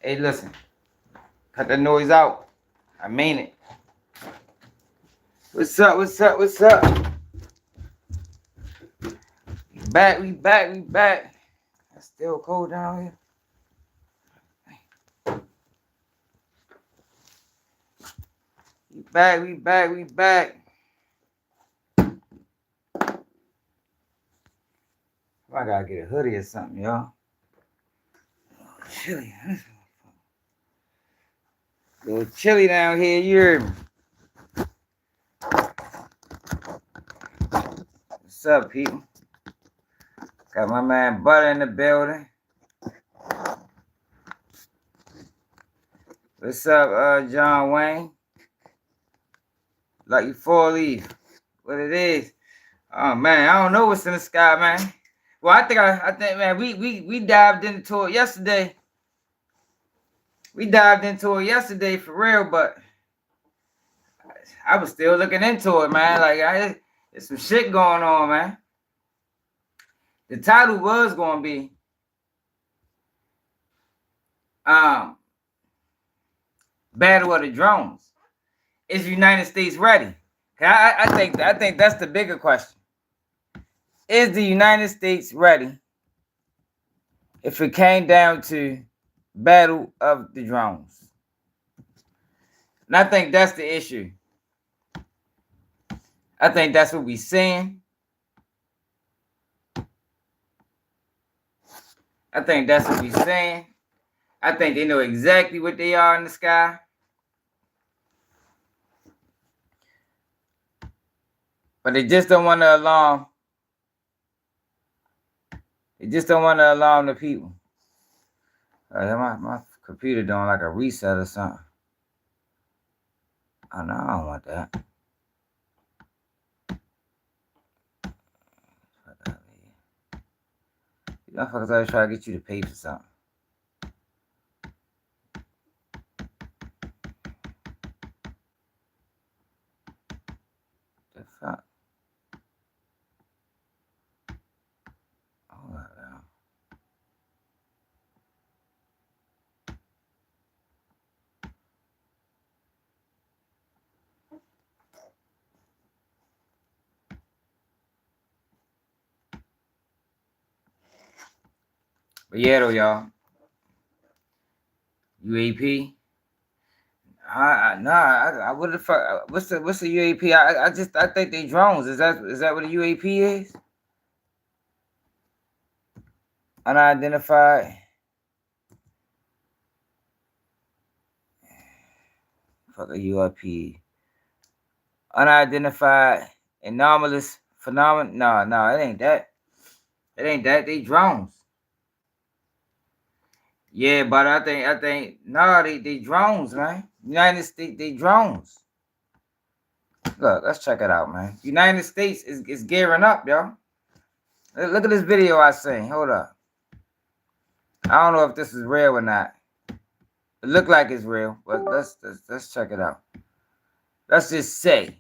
Hey, listen. Cut the noise out. I mean it. What's up? What's up? What's up? We back. It's still cold down here. We back. I gotta get a hoodie or something, y'all. Chilly. A little chilly down here, you hear me? What's up, people? Got my man Butter in the building. What's up, John Wayne? Lucky 4-leaf. What it is? Oh man, I don't know what's in the sky, man. Well, I think, man, we dived into it yesterday. We dived into it yesterday for real, but I was still looking into it, man. Like, there's some shit going on, man. The title was gonna be Battle of the Drones. Is the United States ready? I think that's the bigger question. Is the United States ready if it came down to Battle of the Drones? And I think that's the issue. I think that's what we're seeing. I think that's what we're saying. I think they know exactly what they are in the sky. But they just don't want to alarm. They just don't want to alarm the people. My computer doing like a reset or something. Oh no, I don't want that. You motherfuckers always try to get you to pay for something. The fuck? Hold on now. But yeah, though, y'all. UAP. I what the fuck? What's the UAP? I think they drones. Is that what a UAP is? Unidentified. Fuck a UAP. Unidentified anomalous phenomenon. No, it ain't that. It ain't that. They drones. Yeah, but I think no, they drones, man. United States, they drones. Look, let's check it out, man. United States is gearing up, y'all. Look at this video I seen. Hold up. I don't know if this is real or not. It look like it's real, but let's check it out. Let's just say,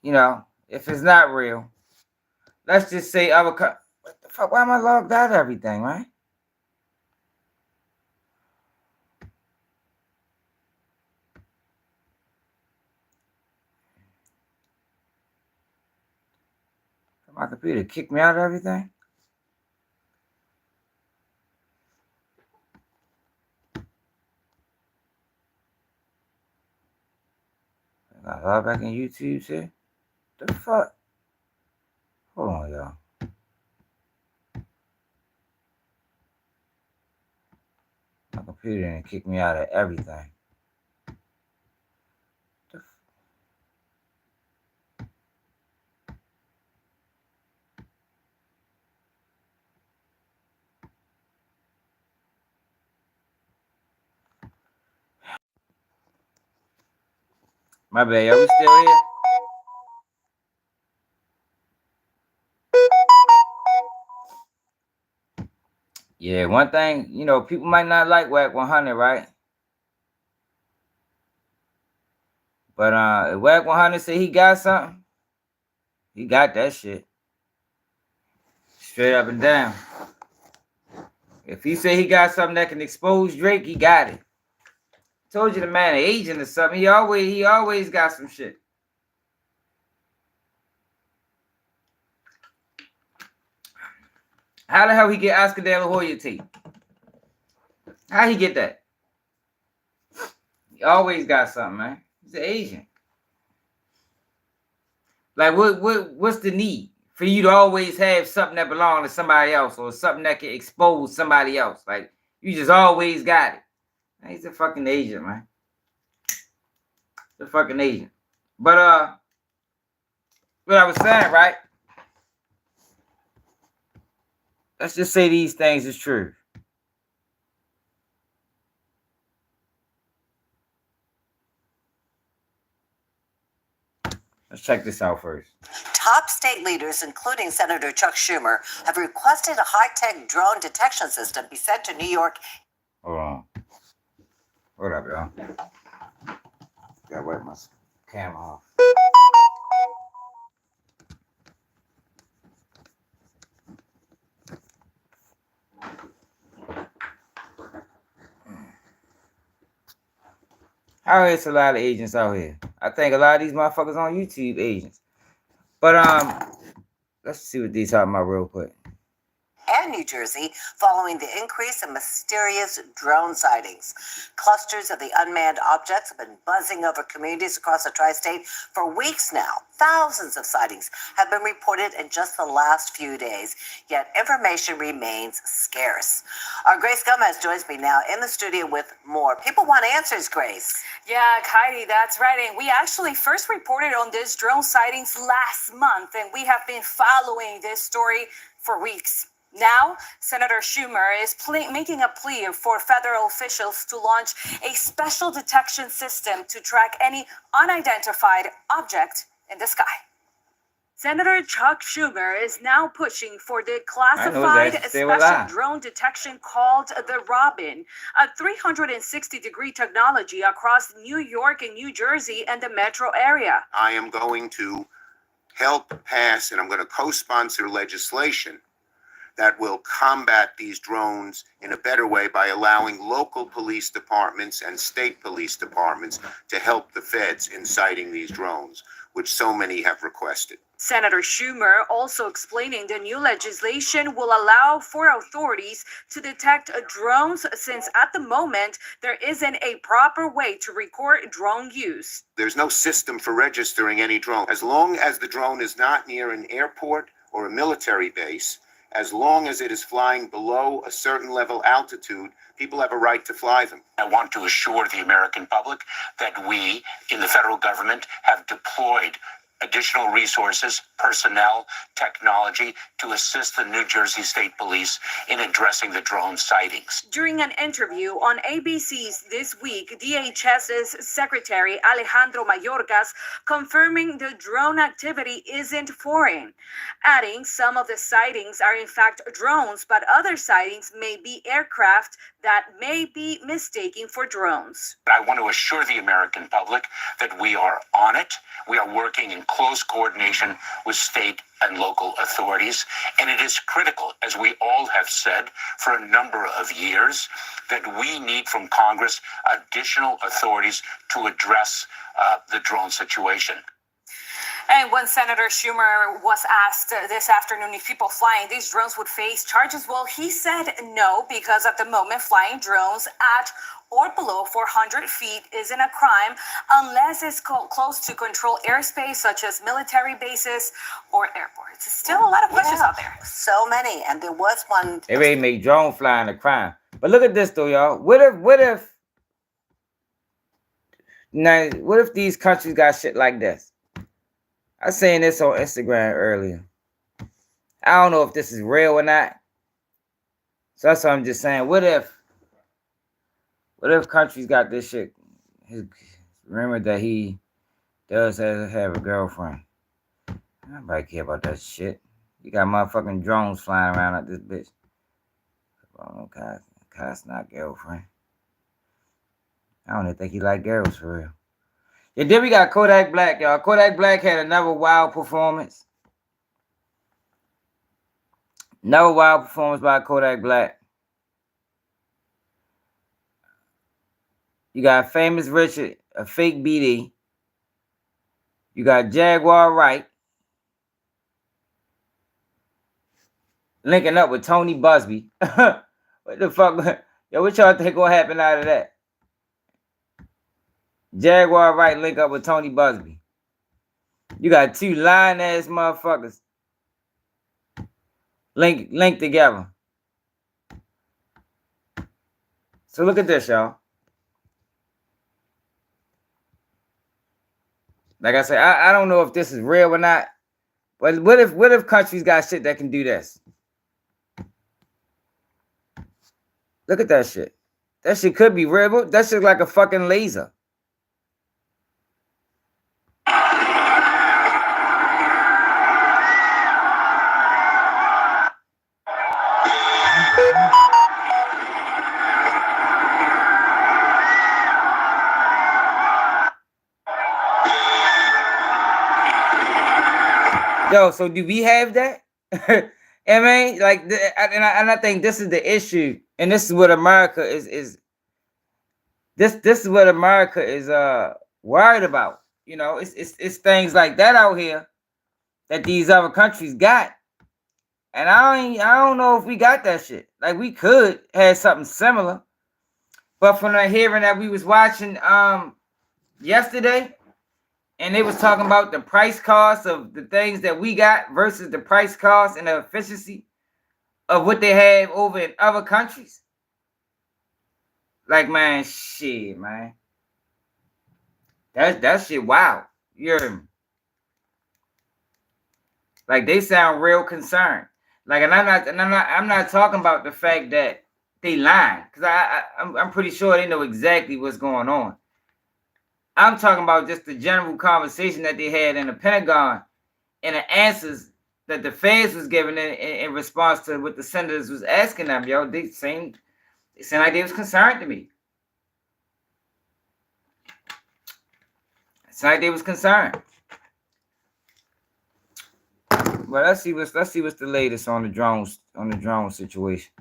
if it's not real, let's just say what the fuck? Why am I logged out of everything, man? My computer kicked me out of everything. I got log back in YouTube shit. The fuck? Hold on, y'all. My computer didn't kick me out of everything. My bad, y'all. We still here? Yeah, one thing, people might not like WAC 100, right? But if WAC 100 say he got something, he got that shit. Straight up and down. If he say he got something that can expose Drake, he got it. Told you the man an agent or something. He always got some shit. How the hell he get Oscar De La Hoya tape? How he get that? He always got something, man. He's an agent. Like what's the need for you to always have something that belongs to somebody else or something that can expose somebody else? Like you just always got it. Man, he's a fucking agent, man. The fucking agent. But what I was saying, right? Let's just say these things is true. Let's check this out first. Top state leaders, including Senator Chuck Schumer, have requested a high-tech drone detection system be sent to New York. Hold on. What up, y'all? Gotta wipe my camera off. How is a lot of agents out here? I think a lot of these motherfuckers on YouTube agents. But let's see what these talking about real quick. And New Jersey, following the increase in mysterious drone sightings. Clusters of the unmanned objects have been buzzing over communities across the tri-state for weeks now. Thousands of sightings have been reported in just the last few days, yet information remains scarce. Our Grace Gomez joins me now in the studio with more. People want answers, Grace. Yeah, Heidi, that's right. And we actually first reported on this drone sightings last month, and we have been following this story for weeks. Now, Senator Schumer is making a plea for federal officials to launch a special detection system to track any unidentified object in the sky. Senator Chuck Schumer is now pushing for the classified special drone detection called the Robin, a 360-degree technology across New York and New Jersey and the metro area. I am going to help pass, and I'm going to co-sponsor legislation that will combat these drones in a better way by allowing local police departments and state police departments to help the feds in sighting these drones, which so many have requested. Senator Schumer also explaining the new legislation will allow for authorities to detect drones since at the moment there isn't a proper way to record drone use. There's no system for registering any drone. As long as the drone is not near an airport or a military base, as long as it is flying below a certain level altitude, people have a right to fly them. I want to assure the American public that we in the federal government have deployed additional resources, personnel, technology to assist the New Jersey State Police in addressing the drone sightings. During an interview on ABC's This Week, DHS's Secretary Alejandro Mayorkas confirming the drone activity isn't foreign, adding some of the sightings are in fact drones, but other sightings may be aircraft that may be mistaken for drones. I want to assure the American public that we are on it. We are working in close coordination with state and local authorities. And it is critical, as we all have said for a number of years, that we need from Congress additional authorities to address the drone situation. And when Senator Schumer was asked this afternoon if people flying these drones would face charges, well, he said no, because at the moment flying drones at or below 400 feet isn't a crime unless it's close to controlled airspace, such as military bases or airports. Still a lot of questions out there. So many. And there was one. They may make drone flying a crime. But look at this though, y'all. What if these countries got shit like this? I was saying this on Instagram earlier. I don't know if this is real or not. So that's what I'm just saying. What if countries got this shit? Remember that he does have a girlfriend. Nobody care about that shit. You got motherfucking drones flying around like this bitch. Oh, Kai's not girlfriend. I don't even think he like girls for real. And then we got Kodak Black, y'all. Kodak Black had another wild performance. Another wild performance by Kodak Black. You got Famous Richard, a fake BD. You got Jaguar Wright linking up with Tony Buzbee. What the fuck? Yo, what y'all think gonna happen out of that? Jaguar Wright link up with Tony Buzbee. You got two lying ass motherfuckers link together. So look at this, y'all. Like I said, I don't know if this is real or not. But what if countries got shit that can do this? Look at that shit. That shit could be real. That shit like a fucking laser. Yo, so do we have that? I mean, like, and I think this is the issue, and this is what America is. This is what America is worried about. You know, it's things like that out here that these other countries got, and I don't know if we got that shit. Like, we could have something similar, but from the hearing that we was watching yesterday. And they was talking about the price cost of the things that we got versus the price cost and the efficiency of what they have over in other countries. Like, man, shit, man. That shit wow. You hear me? Like, they sound real concerned. Like, and I'm not talking about the fact that they lying, because I'm pretty sure they know exactly what's going on. I'm talking about just the general conversation that they had in the Pentagon and the answers that the feds was giving in response to what the senators was asking them. Yo, they seemed like they was concerned to me. It's like they was concerned. Well, let's see what's the latest on the drone situation.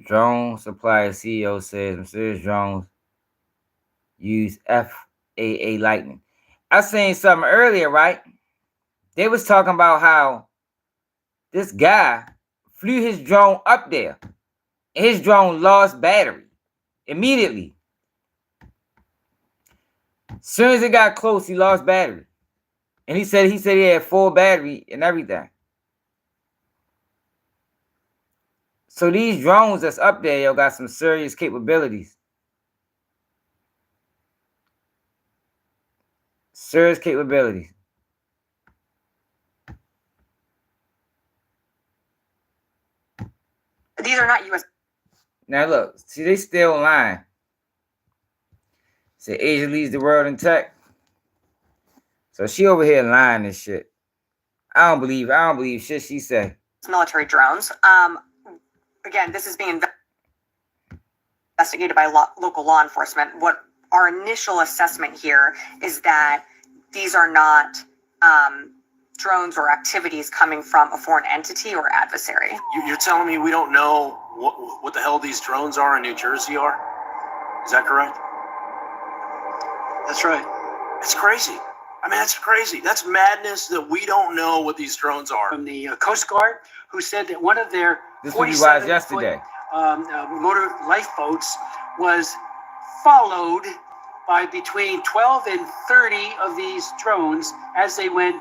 Drone supplier CEO says mysterious drones use FAA Lightning. I seen something earlier, right? They was talking about how this guy flew his drone up there, and his drone lost battery immediately. As soon as it got close, he lost battery, and he said he had full battery and everything. So these drones that's up there, yo, got some serious capabilities. Serious capabilities. These are not U.S. Now look, see, they still lying. Say Asia leads the world in tech. So she over here lying and shit. I don't believe shit she say. military drones. Again, this is being investigated by local law enforcement. What our initial assessment here is that these are not drones or activities coming from a foreign entity or adversary. You're telling me we don't know what the hell these drones are in New Jersey are? Is that correct? That's right. It's crazy. I mean, that's crazy. That's madness that we don't know what these drones are. From the Coast Guard, who said that one of their This was watched yesterday. motor lifeboats was followed by between 12 and 30 of these drones as they went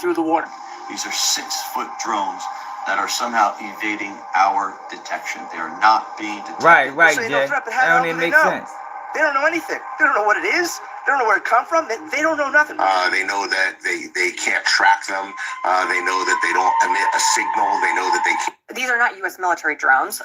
through the water. These are 6-foot drones that are somehow evading our detection. They are not being detected. Right, So, Jay. threat, but That how don't do even they make know? sense. They don't know anything. They don't know what it is. They don't know where it come from. They don't know nothing. They know that they can't track them. They know that they don't emit a signal. They know that they can't. These are not U.S. military drones.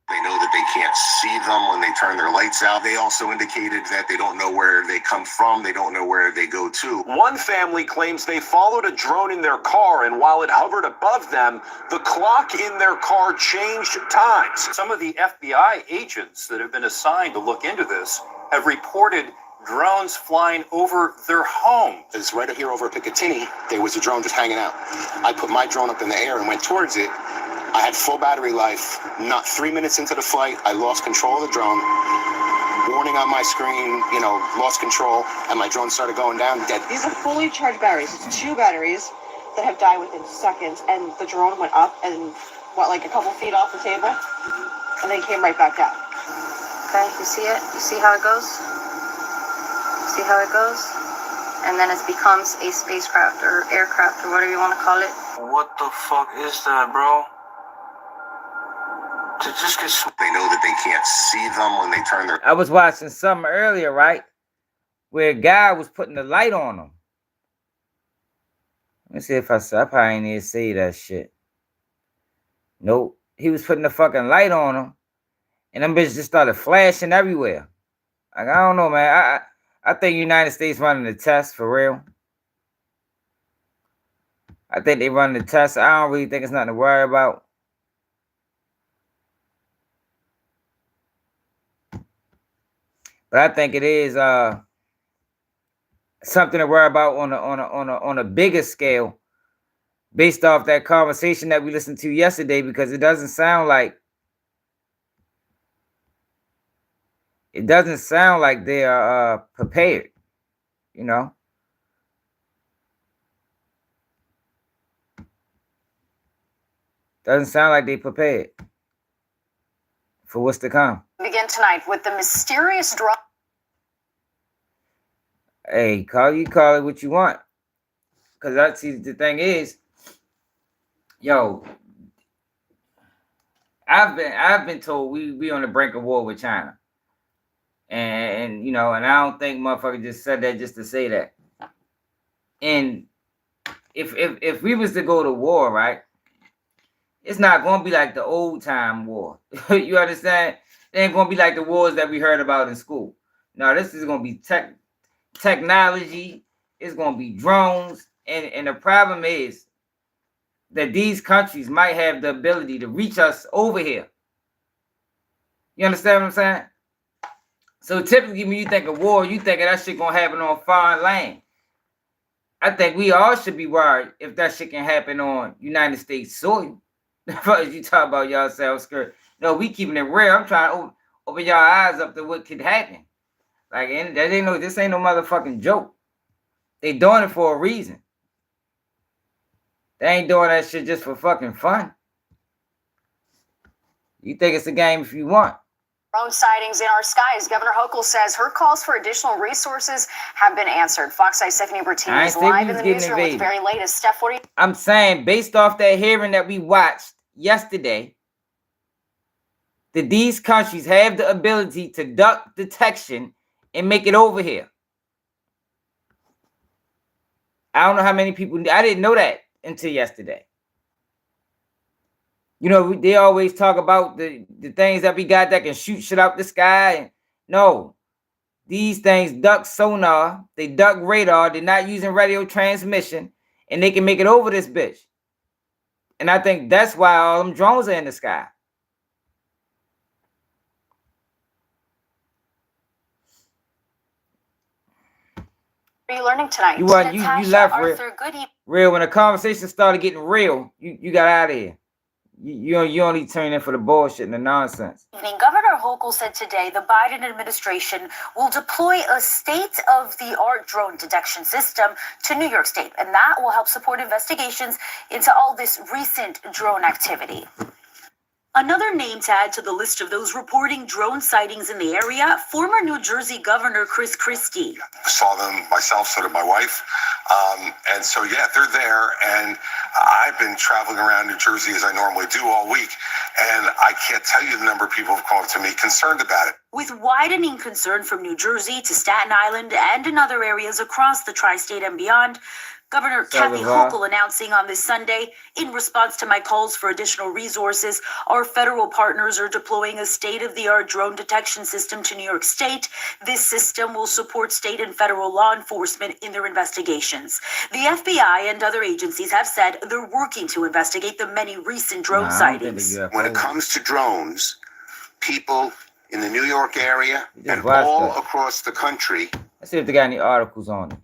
They know that they can't see them when they turn their lights out. They also indicated that they don't know where they come from. They don't know where they go to. One family claims they followed a drone in their car, and while it hovered above them, the clock in their car changed times. Some of the FBI agents that have been assigned to look into this have reported drones flying over their home. It's right here over at Picatinny. There was a drone just hanging out. I put my drone up in the air and went towards it. I had full battery life. Not 3 minutes into the flight, I lost control of the drone. Warning on my screen, lost control, and my drone started going down dead. These are fully charged batteries. It's 2 batteries that have died within seconds, and the drone went up and like a couple feet off the table, and then came right back down. Okay, you see it? You see how it goes? See how it goes? And then it becomes a spacecraft or aircraft or whatever you want to call it. What the fuck is that, bro? They know that they can't see them when they turn their... I was watching something earlier, right? Where a guy was putting the light on them. Let me see if I probably ain't even say that shit. Nope. He was putting the fucking light on them. And them bitches just started flashing everywhere. Like, I don't know, man. I think United States running the test for real. I think they running the test. I don't really think it's nothing to worry about. But I think it is something to worry about on a bigger scale, based off that conversation that we listened to yesterday, because it doesn't sound like they are prepared, Doesn't sound like they prepared for what's to come. Begin tonight with the mysterious drone. Hey, call it what you want. Because the thing is, I've been told we on the brink of war with China. And I don't think motherfucker just said that just to say that. And if we was to go to war, right, it's not gonna be like the old time war. You understand? It ain't gonna be like the wars that we heard about in school. No, this is gonna be technology. It's gonna be drones, and the problem is that these countries might have the ability to reach us over here. You understand what I'm saying? So typically when you think of war, you think of that shit gonna happen on foreign land. I think we all should be worried if that shit can happen on United States soil. You talk about yourself scared. No, we keeping it real. I'm trying to open your eyes up to what could happen. Like, and this ain't no motherfucking joke. They doing it for a reason. They ain't doing that shit just for fucking fun. You think it's a game if you want. Drone sightings in our skies. Governor Hochul says her calls for additional resources have been answered. Fox 9 Stephanie Bertini is live in the newsroom with the very latest. Steph, what are you? I'm saying, based off that hearing that we watched yesterday, that these countries have the ability to duck detection and make it over here. I don't know how many people, I didn't know that until yesterday. They always talk about the things that we got that can shoot shit out the sky. No, these things duck sonar, they duck radar, they're not using radio transmission, and they can make it over this bitch. And I think that's why all them drones are in the sky. What are you learning tonight? You left real. When the conversation started getting real, you got out of here. You only turn in for the bullshit and the nonsense. Governor Hochul said today the Biden administration will deploy a state-of-the-art drone detection system to New York State, and that will help support investigations into all this recent drone activity. Another name to add to the list of those reporting drone sightings in the area, former New Jersey Governor Chris Christie. I saw them myself, so did my wife. And so, yeah, they're there. And I've been traveling around New Jersey as I normally do all week. And I can't tell you the number of people who've come up to me concerned about it. With widening concern from New Jersey to Staten Island and in other areas across the tri-state and beyond, Governor Kathy Hochul announcing on this Sunday, in response to my calls for additional resources, our federal partners are deploying a state-of-the-art drone detection system to New York State. This system will support state and federal law enforcement in their investigations. The FBI and other agencies have said they're working to investigate the many recent drone sightings. When it comes to drones, people in the New York area and all across the country Let's see if they got any articles on it.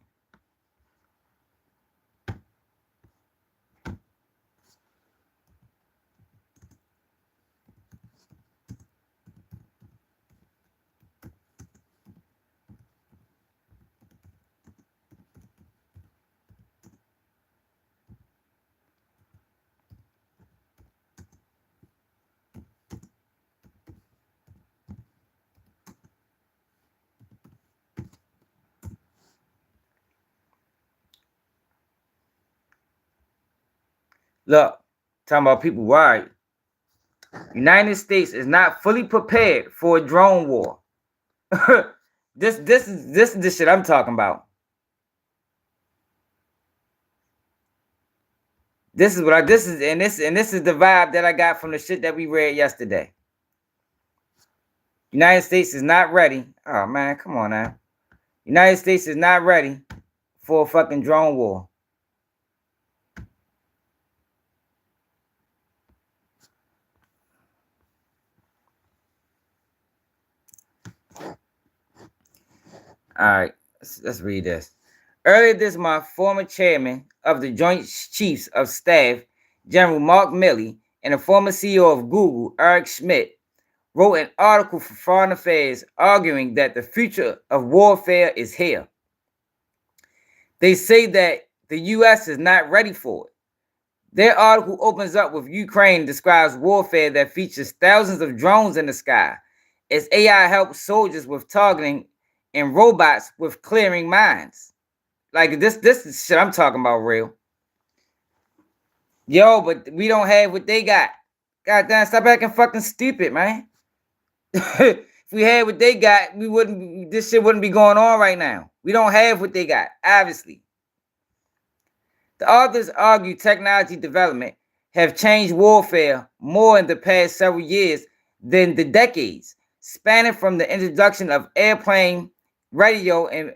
Look, talking about people worried. United States is not fully prepared for a drone war. This is the shit I'm talking about. This is the vibe that I got from the shit that we read yesterday. United States is not ready. Oh man, come on now. United States is not ready for a fucking drone war. All right, let's read this. Earlier this month, former chairman of the Joint Chiefs of Staff, General Mark Milley, and the former CEO of Google, Eric Schmidt, wrote an article for Foreign Affairs arguing that the future of warfare is here. They say that the U.S. is not ready for it. Their article opens up with Ukraine describes warfare that features thousands of drones in the sky as AI helps soldiers with targeting and robots with clearing mines. Like this is shit I'm talking about real. Yo, but we don't have what they got. Goddamn, stop acting fucking stupid, man. If we had what they got, this shit wouldn't be going on right now. We don't have what they got, obviously. The authors argue technology development have changed warfare more in the past several years than the decades, spanning from the introduction of airplane, radio, and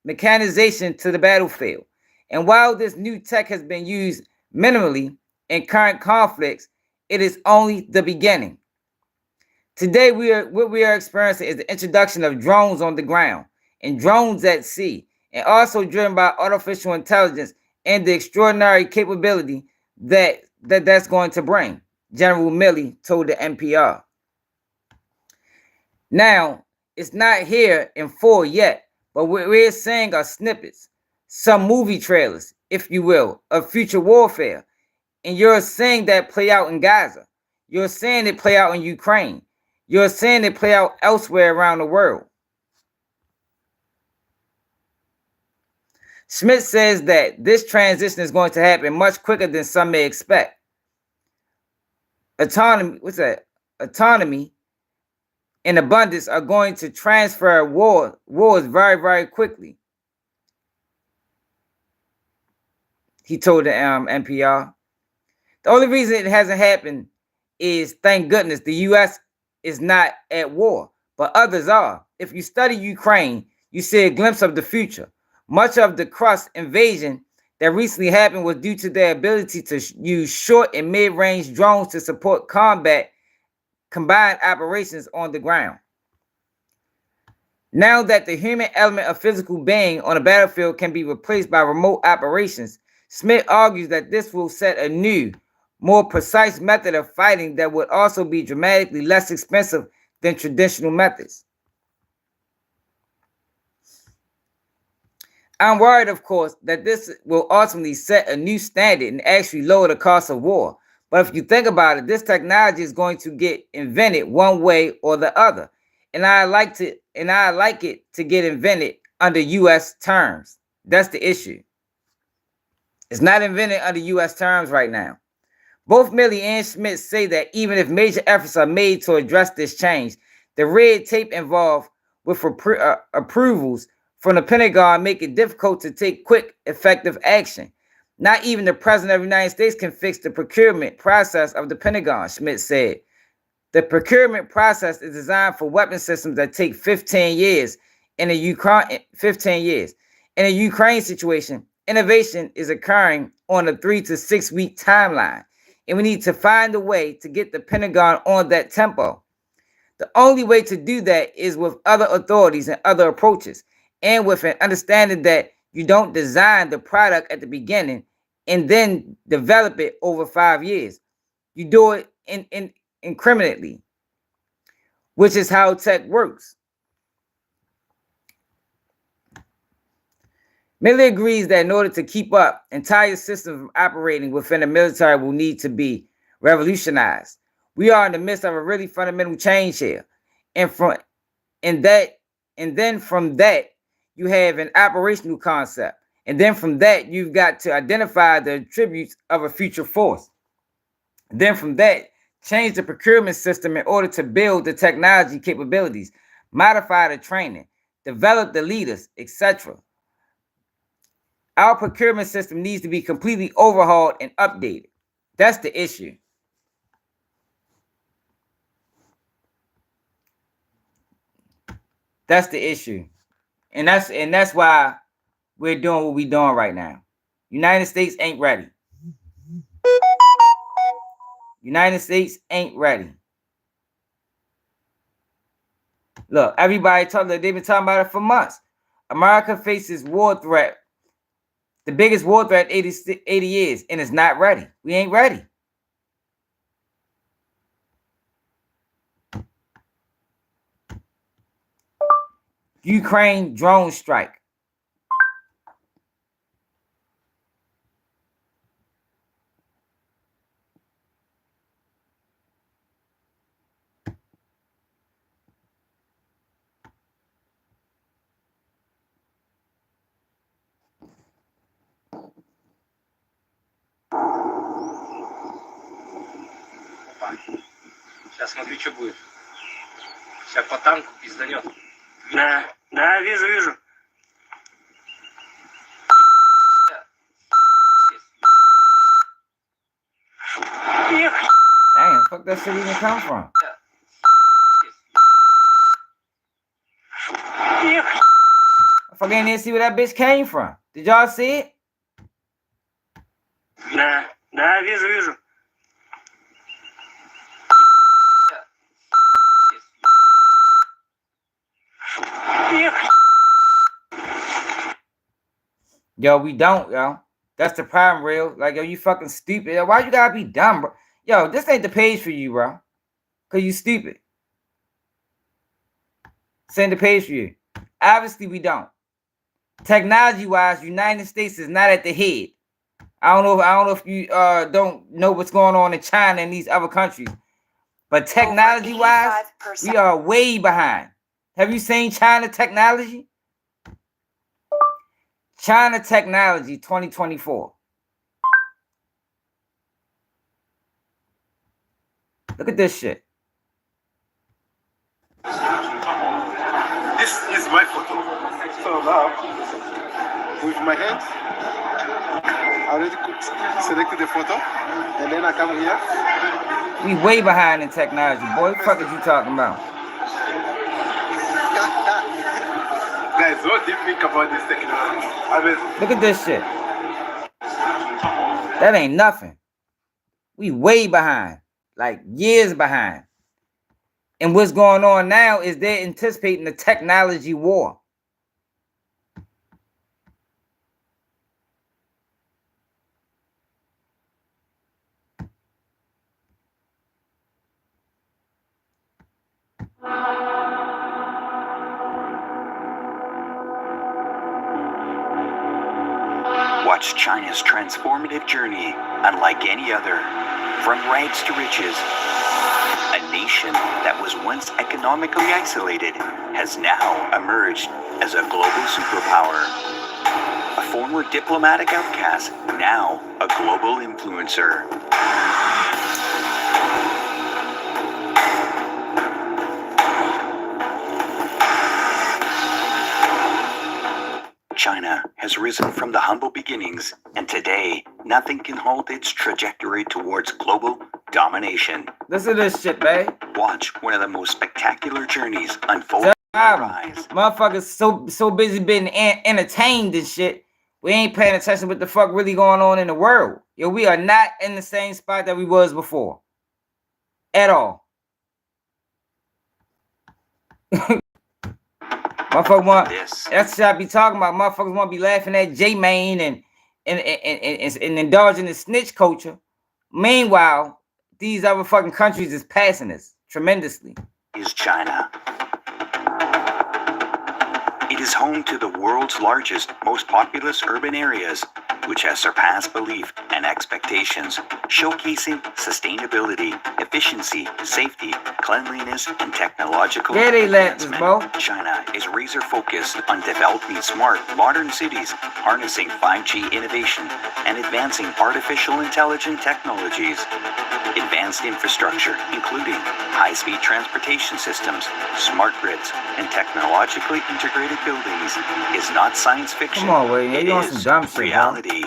mechanization to the battlefield. And while this new tech has been used minimally in current conflicts, it is only the beginning. Today, what we are experiencing is the introduction of drones on the ground and drones at sea, and also driven by artificial intelligence and the extraordinary capability that's going to bring, General Milley told the NPR. Now, it's not here in full yet, but what we're seeing are snippets, some movie trailers, if you will, of future warfare. And you're seeing that play out in Gaza. You're seeing it play out in Ukraine. You're seeing it play out elsewhere around the world. Schmidt says that this transition is going to happen much quicker than some may expect. Autonomy and abundance are going to transfer wars very, very quickly. He told the NPR. The only reason it hasn't happened is, thank goodness, the U.S. is not at war, but others are. If you study Ukraine, you see a glimpse of the future. Much of the Krust invasion that recently happened was due to their ability to use short and mid-range drones to support combined operations on the ground. Now that the human element of physical being on a battlefield can be replaced by remote operations, Smith argues that this will set a new, more precise method of fighting that would also be dramatically less expensive than traditional methods. I'm worried, of course, that this will ultimately set a new standard and actually lower the cost of war. But if you think about it, this technology is going to get invented one way or the other. And I like it to get invented under U.S. terms. That's the issue. It's not invented under U.S. terms right now. Both Milley and Schmidt say that even if major efforts are made to address this change, the red tape involved with approvals from the Pentagon make it difficult to take quick, effective action. Not even the President of the United States can fix the procurement process of the Pentagon, Schmidt said. The procurement process is designed for weapon systems that take 15 years. In a Ukraine situation, innovation is occurring on a 3 to 6 week timeline, and we need to find a way to get the Pentagon on that tempo. The only way to do that is with other authorities and other approaches. and with an understanding that you don't design the product at the beginning and then develop it over 5 years. You do it incrementally, which is how tech works. Miller agrees that in order to keep up, entire systems of operating within the military will need to be revolutionized. We are in the midst of a really fundamental change here. And then from that, you have an operational concept. And then from that, you've got to identify the attributes of a future force. Then from that, change the procurement system in order to build the technology capabilities, modify the training, develop the leaders, etc. Our procurement system needs to be completely overhauled and updated. That's the issue. That's the issue. And that's why we're doing what we're doing right now. United States ain't ready. United States ain't ready. Look, everybody they've been talking about it for months. America faces war threat, the biggest war threat in 80 years, and it's not ready. We ain't ready. Ukraine drone strike. Сейчас смотри, что будет. Сейчас по танку пизданет. Да, вижу. Damn, fuck that shit even come from? I fucking didn't see where that bitch came from. Did y'all see it? Да, вижу. Yo, we don't, yo. That's the problem, real. Like, yo, you fucking stupid. Why you gotta be dumb, bro? Yo, this ain't the page for you, bro. Cause you stupid. This ain't the page for you. Obviously, we don't. Technology-wise, United States is not at the head. I don't know if you don't know what's going on in China and these other countries. But technology-wise, we are way behind. Have you seen China technology? China technology 2024. Look at this shit. This is my photo. So now, with my hands, I already selected the photo, and then I come here. We way behind in technology, boy. What the fuck is you talking about? Guys, what do you think about this technology? Look at this shit. That ain't nothing. We way behind. Like years behind. And what's going on now is they're anticipating the technology war. Watch China's transformative journey, unlike any other. From rags to riches, a nation that was once economically isolated has now emerged as a global superpower. A former diplomatic outcast, now a global influencer. China has risen from the humble beginnings, and today, nothing can halt its trajectory towards global domination. Listen to this shit, babe. Watch one of the most spectacular journeys unfold. Motherfuckers so busy being entertained and shit, we ain't paying attention what the fuck really going on in the world. Yo, we are not in the same spot that we was before. At all. Motherfuckers want This. that's what I be talking about. Motherfuckers want to be laughing at J-Main and indulging in snitch culture. Meanwhile, these other fucking countries is passing us tremendously. Is China. It is home to the world's largest, most populous urban areas, which has surpassed belief and expectations, showcasing sustainability, efficiency, safety, cleanliness, and technological advancement. China is razor focused on developing smart, modern cities, harnessing 5G innovation, and advancing artificial intelligence technologies. Advanced infrastructure, including high-speed transportation systems, smart grids, and technologically integrated buildings, is not science fiction. Come on, Wade. You want some dumb shit, reality.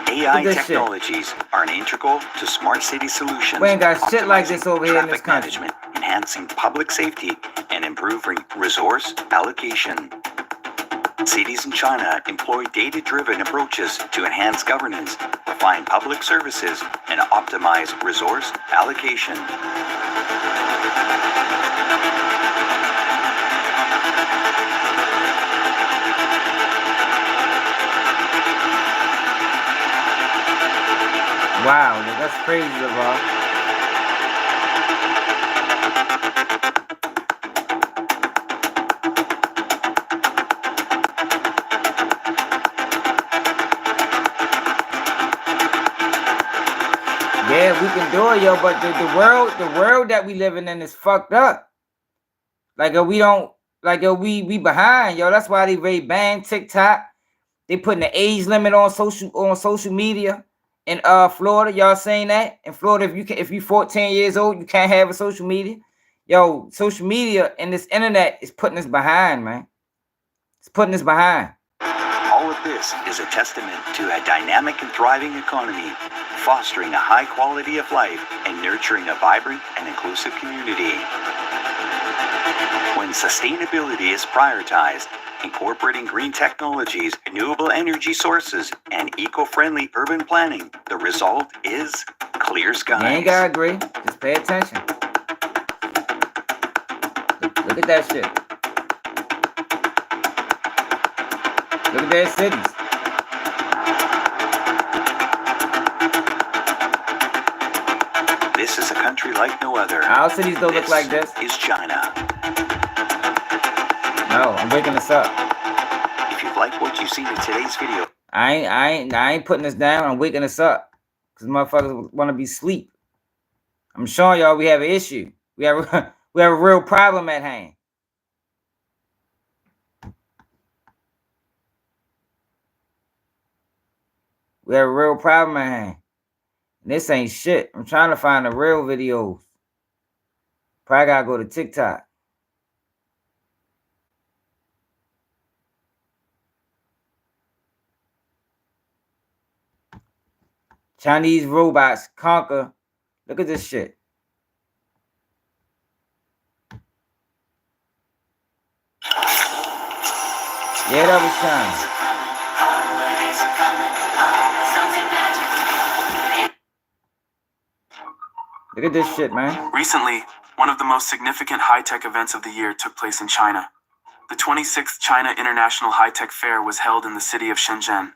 AI technologies are an integral to smart city solutions. We ain't got shit like this over here in this country. Management, enhancing public safety, and improving resource allocation. Cities in China employ data-driven approaches to enhance governance, refine public services, and optimize resource allocation. Wow, that's crazy, bro. Yeah, we can do it, yo, but the world that we living in is fucked up. Like, we behind, yo. That's why they banned TikTok. They putting the age limit on social media. In Florida, y'all saying that? In Florida, if you 14 years old, you can't have a social media. Yo, social media and this internet is putting us behind, man. It's putting us behind. All of this is a testament to a dynamic and thriving economy, fostering a high quality of life and nurturing a vibrant and inclusive community. When sustainability is prioritized, incorporating green technologies, renewable energy sources, and eco-friendly urban planning, the result is clear skies. You ain't gotta agree. Just pay attention. Look at that shit. Look at their cities. This is a country like no other. Our cities don't look like this. Is China. No, I'm waking us up. If you've liked what you've seen in today's video, I ain't putting us down. I'm waking us up because motherfuckers want to be asleep. I'm showing y'all we have an issue. We have a real problem at hand. We have a real problem at hand. And this ain't shit. I'm trying to find the real videos. Probably gotta go to TikTok. Chinese robots conquer. Look at this shit. Yeah, that was China. Look at this shit, man. Recently, one of the most significant high-tech events of the year took place in China. The 26th China International High-Tech Fair was held in the city of Shenzhen.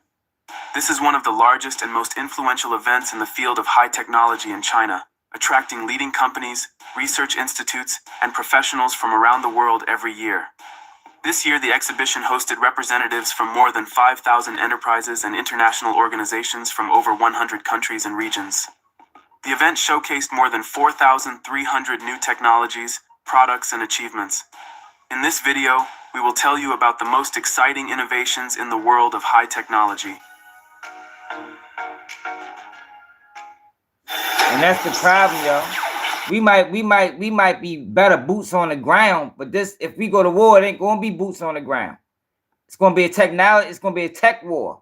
This is one of the largest and most influential events in the field of high technology in China, attracting leading companies, research institutes, and professionals from around the world every year. This year, the exhibition hosted representatives from more than 5,000 enterprises and international organizations from over 100 countries and regions. The event showcased more than 4,300 new technologies, products, and achievements. In this video, we will tell you about the most exciting innovations in the world of high technology. And that's the problem, yo. We might be better boots on the ground, but this, if we go to war, it ain't gonna be boots on the ground. It's gonna be a technology, it's gonna be a tech war.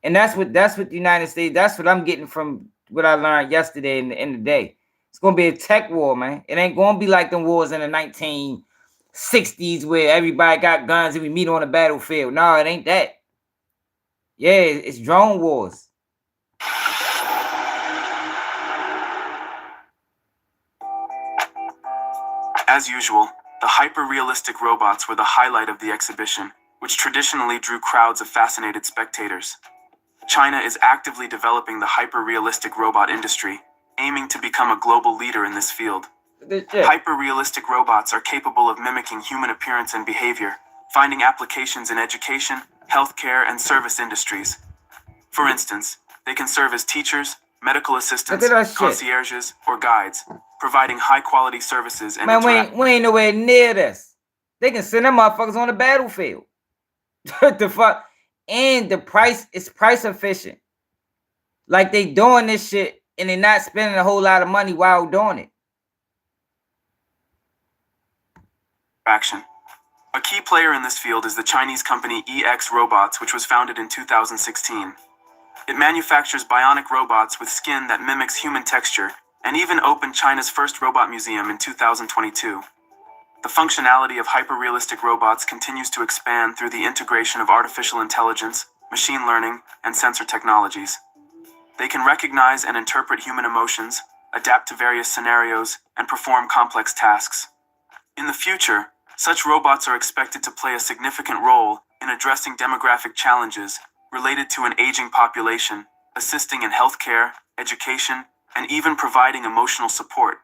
And that's what the United States, that's what I'm getting from what I learned yesterday in the day. It's gonna be a tech war, man. It ain't gonna be like them wars in the 1960s 60s where everybody got guns and we meet on the battlefield. No, it ain't that. Yeah, it's drone wars. As usual, the hyper-realistic robots were the highlight of the exhibition, which traditionally drew crowds of fascinated spectators. China is actively developing the hyper-realistic robot industry, aiming to become a global leader in this field. Hyper-realistic robots are capable of mimicking human appearance and behavior, finding applications in education, healthcare, and service industries. For instance, they can serve as teachers, medical assistants, concierges, or guides, providing high-quality services and man, we ain't nowhere near this. They can send them motherfuckers on the battlefield. The fuck? And the price is price efficient. Like they doing this shit and they're not spending a whole lot of money while doing it. Action. A key player in this field is the Chinese company EX Robots, which was founded in 2016. It manufactures bionic robots with skin that mimics human texture, and even opened China's first robot museum in 2022. The functionality of hyper-realistic robots continues to expand through the integration of artificial intelligence, machine learning, and sensor technologies. They can recognize and interpret human emotions, adapt to various scenarios, and perform complex tasks. In the future, such robots are expected to play a significant role in addressing demographic challenges related to an aging population, assisting in healthcare, education, and even providing emotional support.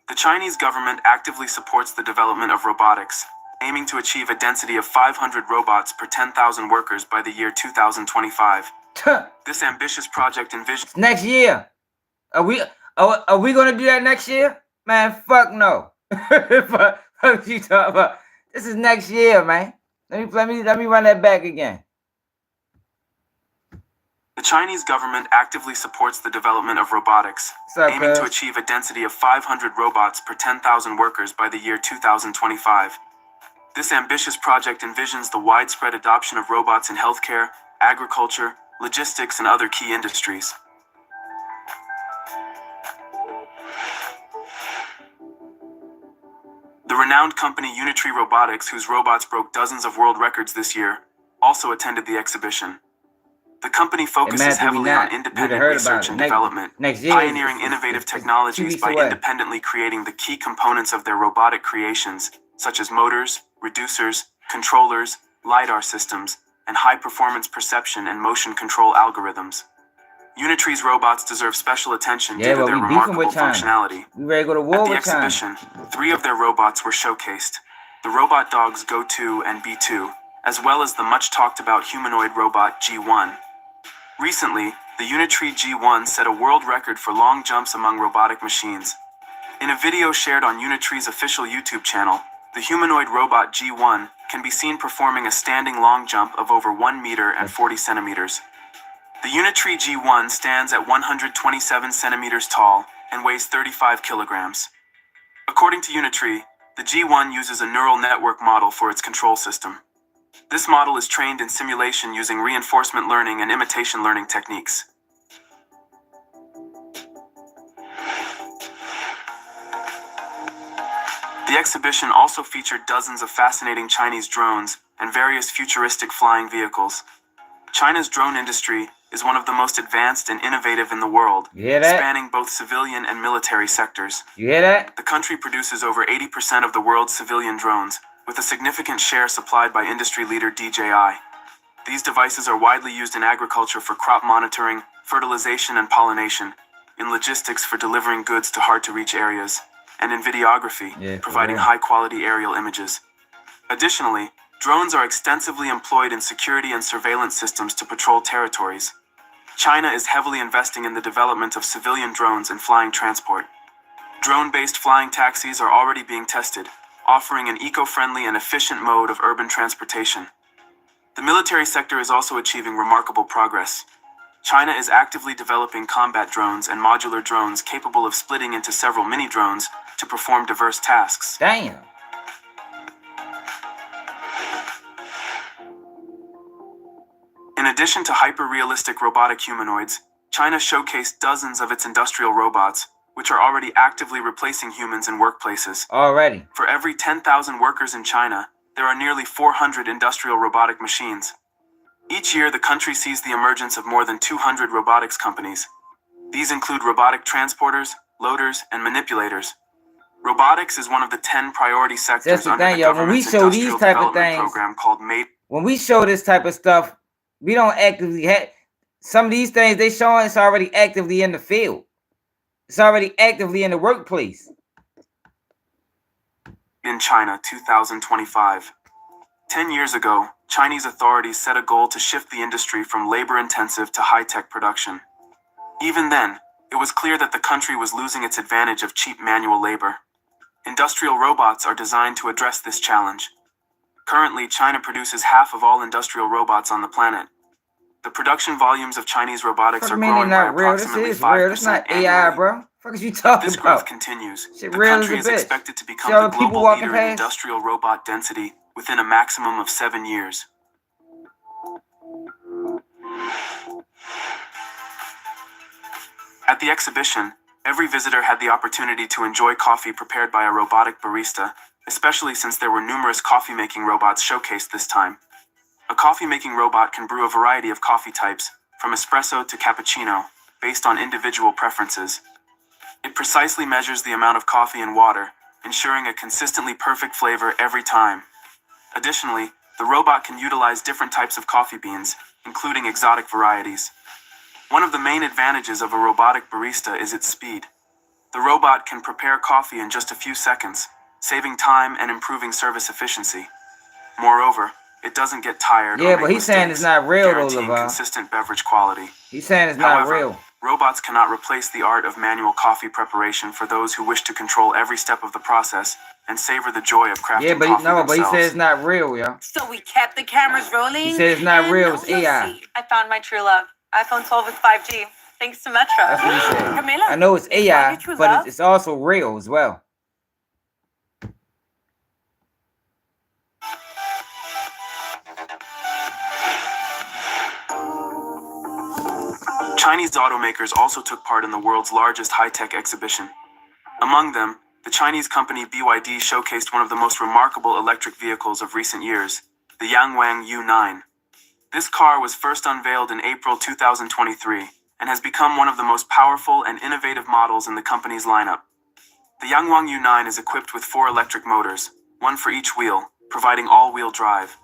The Chinese government actively supports the development of robotics, aiming to achieve a density of 500 robots per 10,000 workers by the year 2025. This ambitious project envisions next year. Are we gonna do that next year? Man, fuck no. Fuck you talking about? This is next year, man. Let me run that back again. The Chinese government actively supports the development of robotics, aiming to achieve a density of 500 robots per 10,000 workers by the year 2025. This ambitious project envisions the widespread adoption of robots in healthcare, agriculture, logistics, and other key industries. The renowned company Unitree Robotics, whose robots broke dozens of world records this year, also attended the exhibition. The company focuses heavily on independent research and development, pioneering innovative technologies by independently creating the key components of their robotic creations, such as motors, reducers, controllers, LiDAR systems, and high-performance perception and motion control algorithms. Unitree's robots deserve special attention due to their remarkable functionality. At the exhibition, 3 of their robots were showcased: the robot dogs Go2 and B2, as well as the much-talked-about humanoid robot G1. Recently, the Unitree G1 set a world record for long jumps among robotic machines. In a video shared on Unitree's official YouTube channel, the humanoid robot G1 can be seen performing a standing long jump of over 1 meter and 40 centimeters. The Unitree G1 stands at 127 centimeters tall and weighs 35 kilograms. According to Unitree, the G1 uses a neural network model for its control system. This model is trained in simulation using reinforcement learning and imitation learning techniques. The exhibition also featured dozens of fascinating Chinese drones and various futuristic flying vehicles. China's drone industry is one of the most advanced and innovative in the world, spanning both civilian and military sectors. You hear that? The country produces over 80% of the world's civilian drones, with a significant share supplied by industry leader DJI. These devices are widely used in agriculture for crop monitoring, fertilization and pollination, in logistics for delivering goods to hard-to-reach areas, and in videography, providing high-quality aerial images. Additionally, drones are extensively employed in security and surveillance systems to patrol territories. China is heavily investing in the development of civilian drones and flying transport. Drone-based flying taxis are already being tested, offering an eco-friendly and efficient mode of urban transportation. The military sector is also achieving remarkable progress. China is actively developing combat drones and modular drones capable of splitting into several mini-drones to perform diverse tasks. Damn. In addition to hyper-realistic robotic humanoids, China showcased dozens of its industrial robots, which are already actively replacing humans in workplaces. Already. For every 10,000 workers in China, there are nearly 400 industrial robotic machines. Each year, the country sees the emergence of more than 200 robotics companies. These include robotic transporters, loaders, and manipulators. Robotics is one of the 10 priority sectors That's the under thing, the yo. When we government's show these industrial type of development things, program called MADE. when we show this type of stuff, we don't actively have some of these things they showing. It's already actively in the field. It's already actively in the workplace. In China, 2025. 10 years ago, Chinese authorities set a goal to shift the industry from labor-intensive to high-tech production. Even then, it was clear that the country was losing its advantage of cheap manual labor. Industrial robots are designed to address this challenge. Currently, China produces half of all industrial robots on the planet. The production volumes of Chinese robotics are growing by approximately 5% annually. AI, bro. What are you talking If this about? growth continues, Shit the real country as a is bitch. expected to become See all the the people global walking leader in past? industrial robot density within a maximum of 7 years. At the exhibition, every visitor had the opportunity to enjoy coffee prepared by a robotic barista, especially since there were numerous coffee-making robots showcased this time. A coffee-making robot can brew a variety of coffee types, from espresso to cappuccino, based on individual preferences. It precisely measures the amount of coffee and water, ensuring a consistently perfect flavor every time. Additionally, the robot can utilize different types of coffee beans, including exotic varieties. One of the main advantages of a robotic barista is its speed. The robot can prepare coffee in just a few seconds, saving time and improving service efficiency. Moreover, it doesn't get tired or Yeah, make but he's saying mistakes, it's not real though, guaranteeing LeVar. consistent beverage quality. He's saying it's not However, real. robots cannot replace the art of manual coffee preparation for those who wish to control every step of the process and savor the joy of crafting Yeah, but coffee he themselves. said it's not real, yo. So we kept the cameras rolling. He said it's not real, it's AI. I found my true love. iPhone 12 with 5G. Thanks to Metro. That's what he said. Camila, I know it's you found AI, your true but love? it's also real as well. Chinese automakers also took part in the world's largest high-tech exhibition. Among them, the Chinese company BYD showcased one of the most remarkable electric vehicles of recent years, the Yangwang U9. This car was first unveiled in April 2023 and has become one of the most powerful and innovative models in the company's lineup. The Yangwang U9 is equipped with 4 electric motors, one for each wheel, providing all-wheel drive.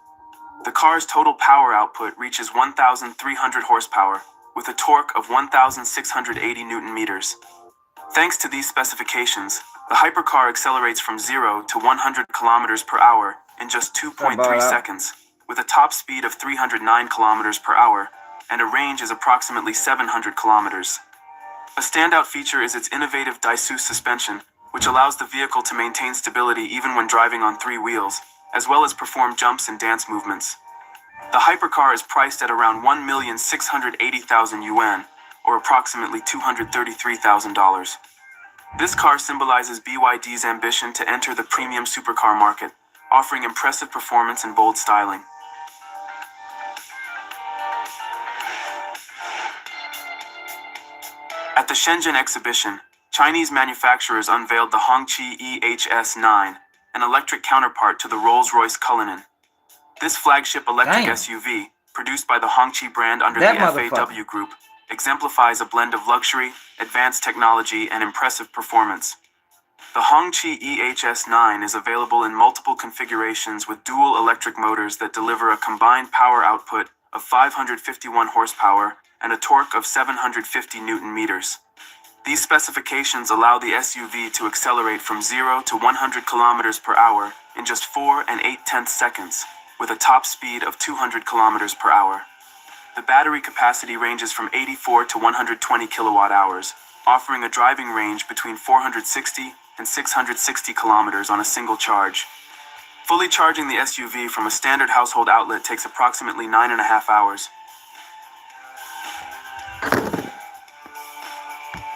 The car's total power output reaches 1,300 horsepower, with a torque of 1,680 Newton meters. Thanks to these specifications, the hypercar accelerates from 0 to 100 kilometers per hour in just 2.3 seconds, with a top speed of 309 kilometers per hour, and a range is approximately 700 kilometers. A standout feature is its innovative Daisu suspension, which allows the vehicle to maintain stability even when driving on 3 wheels, as well as perform jumps and dance movements. The hypercar is priced at around 1,680,000 yuan, or approximately $233,000. This car symbolizes BYD's ambition to enter the premium supercar market, offering impressive performance and bold styling. At the Shenzhen exhibition, Chinese manufacturers unveiled the Hongqi EHS9, an electric counterpart to the Rolls-Royce Cullinan. This flagship electric SUV, produced by the Hongqi brand under the FAW Group, exemplifies a blend of luxury, advanced technology, and impressive performance. The Hongqi EHS9 is available in multiple configurations with dual electric motors that deliver a combined power output of 551 horsepower and a torque of 750 Newton meters. These specifications allow the SUV to accelerate from 0 to 100 kilometers per hour in just 4 8/10 seconds, with a top speed of 200 kilometers per hour. The battery capacity ranges from 84 to 120 kilowatt hours, offering a driving range between 460 and 660 kilometers on a single charge. Fully charging the SUV from a standard household outlet takes approximately 9.5 hours.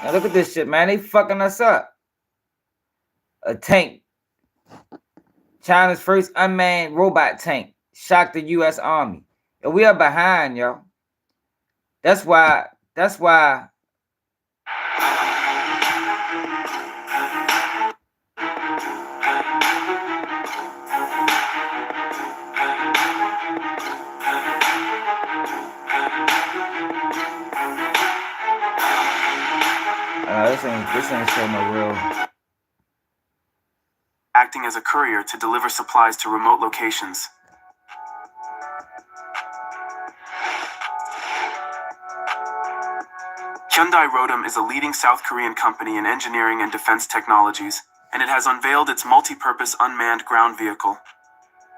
Now look at this shit, man. They fucking us up. A tank. China's first unmanned robot tank shocked the U.S. Army. And we are behind, yo. That's why This ain't show no real. Acting as a courier to deliver supplies to remote locations. Hyundai Rotem is a leading South Korean company in engineering and defense technologies, and it has unveiled its multi-purpose unmanned ground vehicle.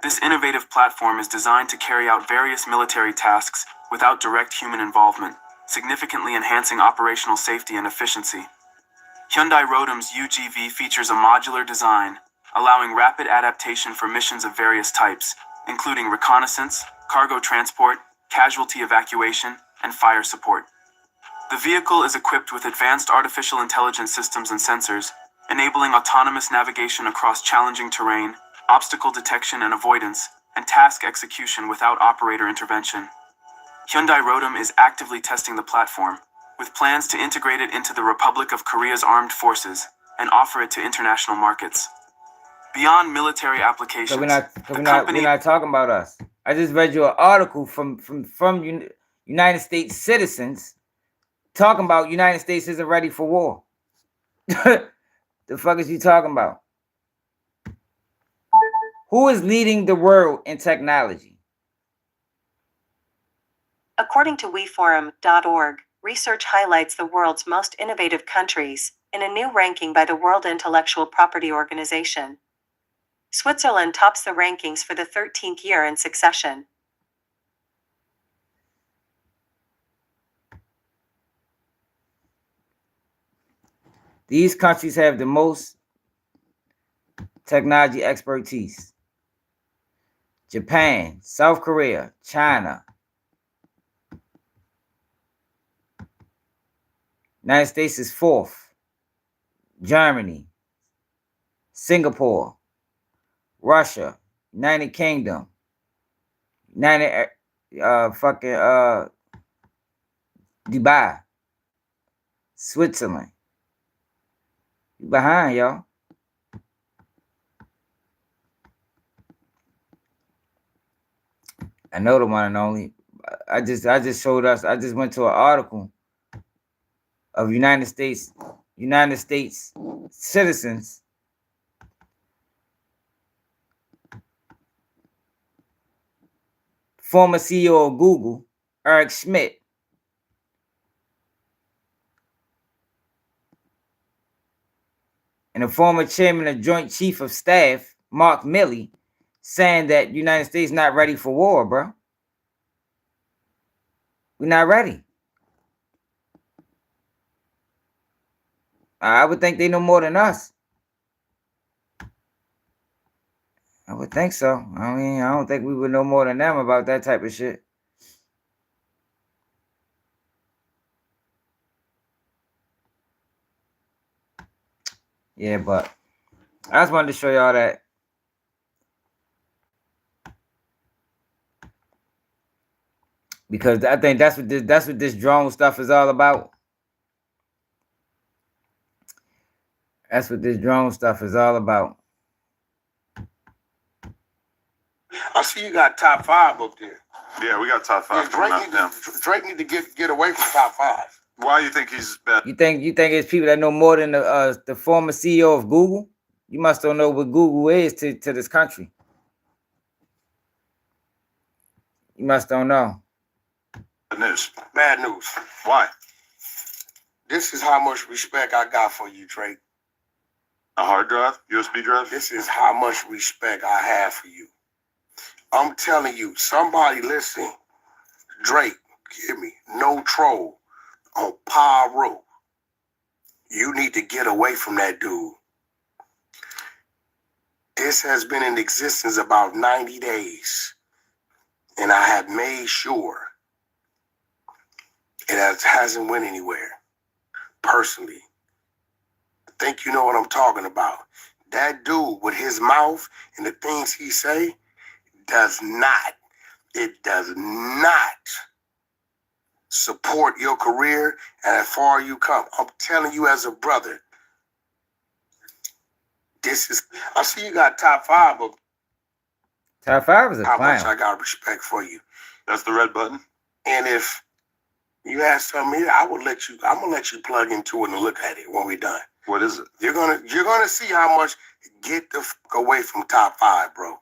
This innovative platform is designed to carry out various military tasks without direct human involvement, significantly enhancing operational safety and efficiency. Hyundai Rotem's UGV features a modular design, allowing rapid adaptation for missions of various types, including reconnaissance, cargo transport, casualty evacuation, and fire support. The vehicle is equipped with advanced artificial intelligence systems and sensors, enabling autonomous navigation across challenging terrain, obstacle detection and avoidance, and task execution without operator intervention. Hyundai Rotem is actively testing the platform, with plans to integrate it into the Republic of Korea's armed forces and offer it to international markets. Beyond military applications, So we're not talking about us. I just read you an article from United States citizens talking about United States isn't ready for war. The fuck is you talking about? Who is leading the world in technology? According to WeForum.org, research highlights the world's most innovative countries in a new ranking by the World Intellectual Property Organization. Switzerland tops the rankings for the 13th year in succession. These countries have the most technology expertise. Japan, South Korea, China. United States is 4th. Germany, Singapore, Russia, United Kingdom, Dubai, Switzerland. You behind, y'all. I know the one and only. I just went to an article of United States citizens former CEO of Google, Eric Schmidt, and the former chairman of Joint Chief of Staff, Mark Milley, saying that the United States not ready for war, bro. We're not ready. I would think they know more than us. I would think so. I mean, I don't think we would know more than them about that type of shit. Yeah, but I just wanted to show y'all that. Because I think that's what this drone stuff is all about. That's what this drone stuff is all about. I see you got top 5 up there. Yeah, we got top 5. Yeah, Drake need to get away from top 5. Why do you think he's bad? You think it's people that know more than the former CEO of Google? You must don't know what Google is to this country. You must don't know. Bad news. Bad news. Why? This is how much respect I got for you, Drake. A hard drive? USB drive? This is how much respect I have for you. I'm telling you, somebody listen. Drake, hear me. No troll on Pyro. You need to get away from that dude. This has been in existence about 90 days. And I have made sure it hasn't went anywhere. Personally. I think you know what I'm talking about. That dude with his mouth and the things he say does not support your career and as far as you come. I'm telling you as a brother, I see you got top 5 of Top 5 is a how clown. much I got respect for you. That's the red button. And if You have something here, I'm gonna let you plug into it and look at it when we're done. What is it? You're gonna see how much. Get the fuck away from top 5, bro.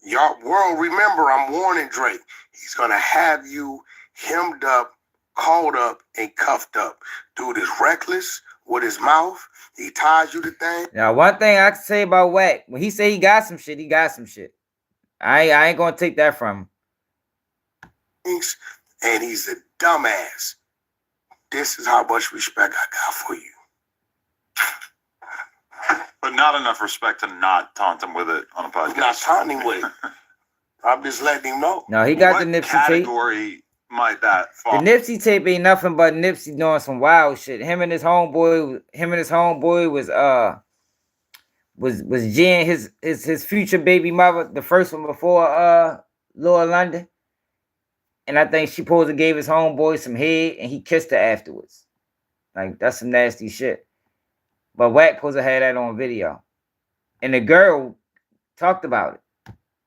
Y'all world, remember, I'm warning Drake. He's gonna have you hemmed up, called up, and cuffed up. Dude is reckless with his mouth. He ties you to things. Now, one thing I can say about Wack, when he say he got some shit, he got some shit. I ain't gonna take that from him. And he's a dumbass. This is how much respect I got for you. But not enough respect to not taunt him with it on a podcast. I'm not taunting with it. I'm just letting him know. No, he got the Nipsey category tape. Might that fall? The Nipsey tape ain't nothing but Nipsey doing some wild shit. Him and his homeboy was Jen, his future baby mother, the first one before Laura London. And I think she supposed to gave his homeboy some head and he kissed her afterwards. Like, that's some nasty shit. But Wack supposed to have that on video. And the girl talked about it.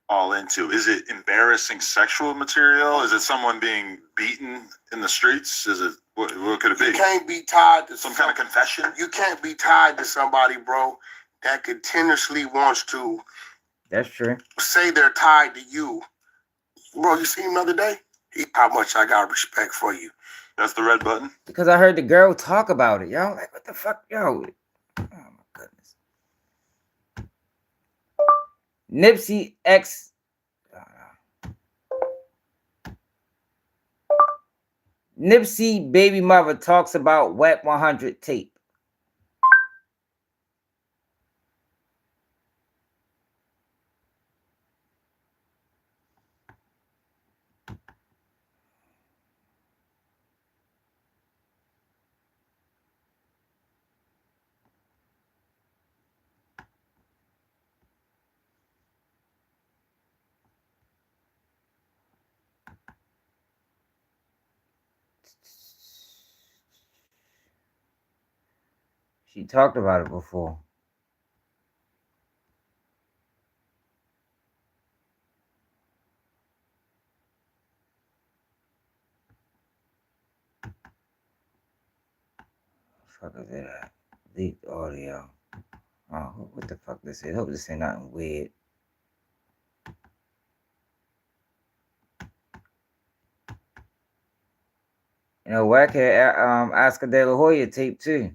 All into. Is it embarrassing sexual material? Is it someone being beaten in the streets? Is it what could it be? You can't be tied to some kind of confession. You can't be tied to somebody, bro, that continuously wants to. That's true. Say they're tied to you, bro. You seen him the other day? How much I got respect for you. That's the red button. Because I heard the girl talk about it, yo. Like, what the fuck, yo? Oh my goodness. Nipsey X. Nipsey baby mother talks about Wack 100 tape. She talked about it before. What the fuck is it? Leaked audio. Oh, what the fuck this is? Hope this ain't nothing weird. You know, Wack had Oscar De La Hoya tape too.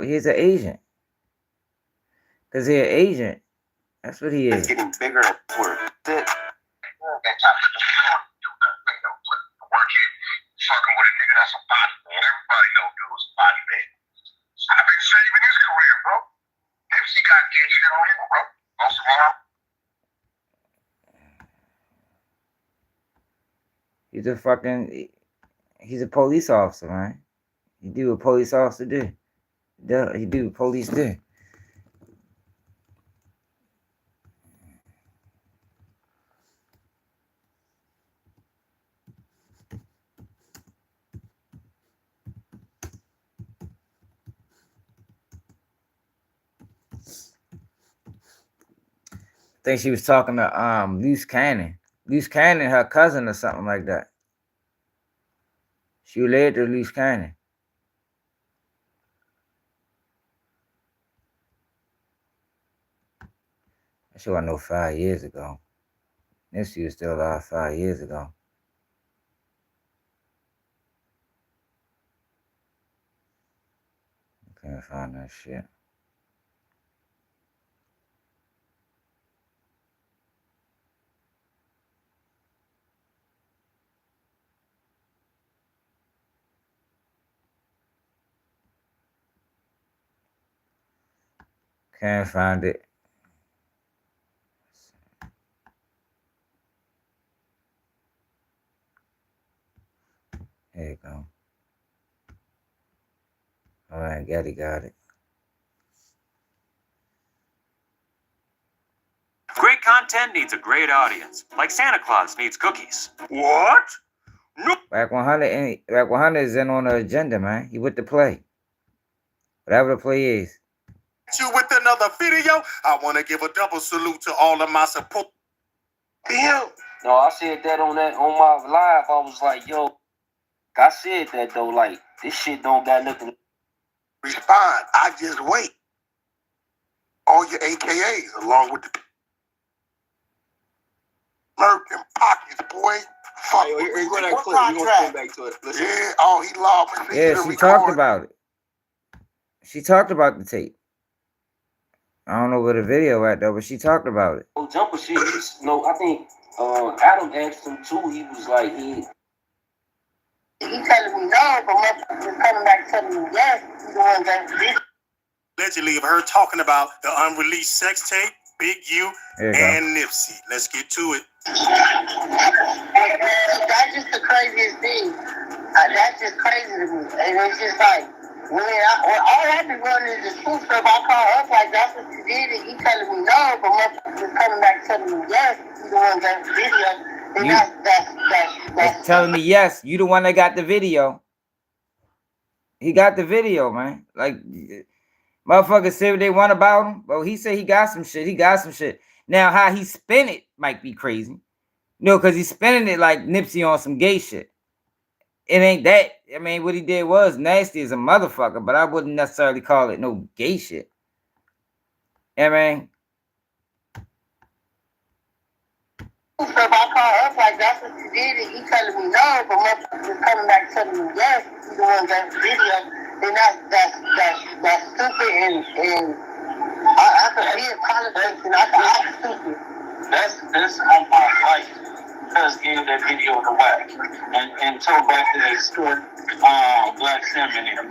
He's an agent. Because he's an agent. That's what he is. It's getting bigger at work. Fucking with a nigga that's a body man. Everybody know dude was a body man. I've been saving his career, bro. Nipsey got gang shit on him, bro. Also, he's a police officer, man. He do what police officer do. He do what police do. I think she was talking to Loose Cannon. Loose Cannon, her cousin or something like that. She related to Loose Cannon. I sure I know 5 years ago. Nipsey was still alive 5 years ago. I can't find that shit. Can't find it. There you go. All right, got it. Great content needs a great audience, like Santa Claus needs cookies. What? No. Wack 100 is in on the agenda, man. He with the play. Whatever the play is. You with another video. I want to give a double salute to all of my support. No, I said that on my live. I was like, yo, I said that though, like, this shit don't got nothing. Respond. I just wait. All your AKAs along with the murk and pockets, boy. Fuck. Hey, here go that what clip. We gonna contract? come back to it. Listen. Yeah. Oh, he lost me. Yeah, she talked about it. She talked about the tape. I don't know where the video at though, but she talked about it. Oh, jumper shit. I think Adam asked him too. He was like, he telling me no, but motherfuckers coming back telling me yes. He's the one that did. Allegedly of her talking about the unreleased sex tape, Big U and Nipsey. Let's get to it. That's just the craziest thing. That's just crazy to me. And it's just like, when all I be running is the truth stuff, I call up like, that's what you did, and he telling me no, but motherfuckers coming back telling me yes. He's the one that video. And that's telling me yes. You the one that got the video. He got the video, man. Like, motherfuckers say what they want about him. Well, he said he got some shit. He got some shit. Now, how he spin it might be crazy. No, because he's spinning it like Nipsey on some gay shit. It ain't that. I mean, what he did was nasty as a motherfucker, but I wouldn't necessarily call it no gay shit. I mean, stuff I call up like, that's what you did, and he telling me no, but motherfuckers coming back telling me yes. He's the one that video, and that's stupid, and I could be in politics, and I'm stupid. That's on my life. Cuz gave that video to Whack and told back to that story, Black Salmon in him.